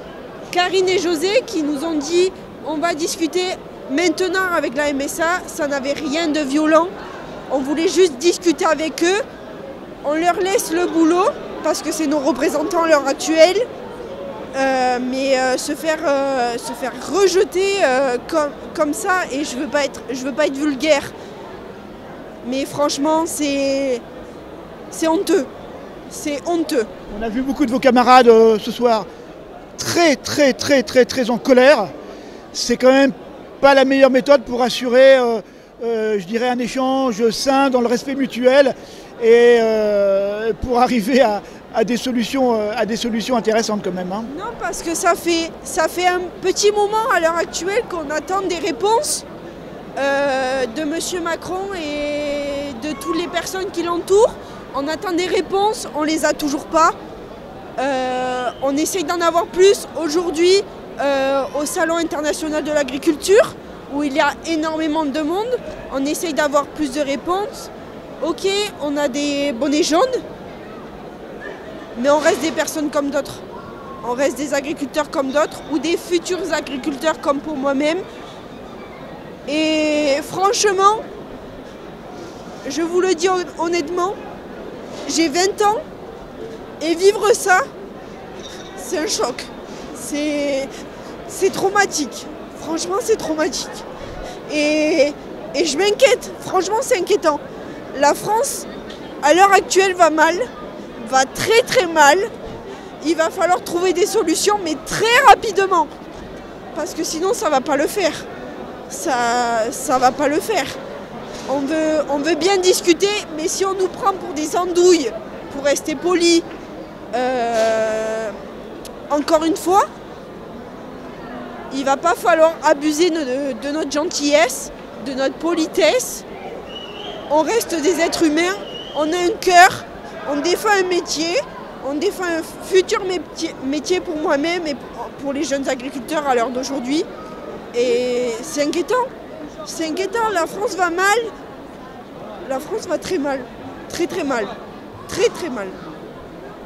Speaker 15: Karine et José qui nous ont dit on va discuter maintenant avec la MSA. Ça n'avait rien de violent. On voulait juste discuter avec eux. On leur laisse le boulot parce que c'est nos représentants à l'heure actuelle. Mais se faire rejeter comme ça, et je veux pas être vulgaire, mais franchement c'est honteux, c'est honteux.
Speaker 1: On a vu beaucoup de vos camarades ce soir très en colère. C'est quand même pas la meilleure méthode pour assurer je dirais un échange sain dans le respect mutuel et pour arriver à des solutions intéressantes quand même. Hein.
Speaker 15: Non, parce que ça fait un petit moment à l'heure actuelle qu'on attend des réponses de M. Macron et de toutes les personnes qui l'entourent. On attend des réponses, on ne les a toujours pas. On essaye d'en avoir plus aujourd'hui au Salon international de l'agriculture, où il y a énormément de monde. On essaye d'avoir plus de réponses. Ok, on a des bonnets jaunes, mais on reste des personnes comme d'autres. On reste des agriculteurs comme d'autres, ou des futurs agriculteurs comme pour moi-même. Et franchement, je vous le dis honnêtement, j'ai 20 ans, et vivre ça, c'est un choc. C'est traumatique. Franchement, c'est traumatique. Et je m'inquiète. Franchement, c'est inquiétant. La France, à l'heure actuelle, va mal. Va très mal. Il va falloir trouver des solutions, mais très rapidement. Parce que sinon, ça ne va pas le faire. Ça va pas le faire. On veut bien discuter, mais si on nous prend pour des andouilles, pour rester poli, encore une fois, il ne va pas falloir abuser de notre gentillesse, de notre politesse. On reste des êtres humains, on a un cœur, on défend un métier, on défend un futur métier pour moi-même et pour les jeunes agriculteurs à l'heure d'aujourd'hui. Et c'est inquiétant. C'est inquiétant, la France va mal. La France va très mal. Très mal. Très mal.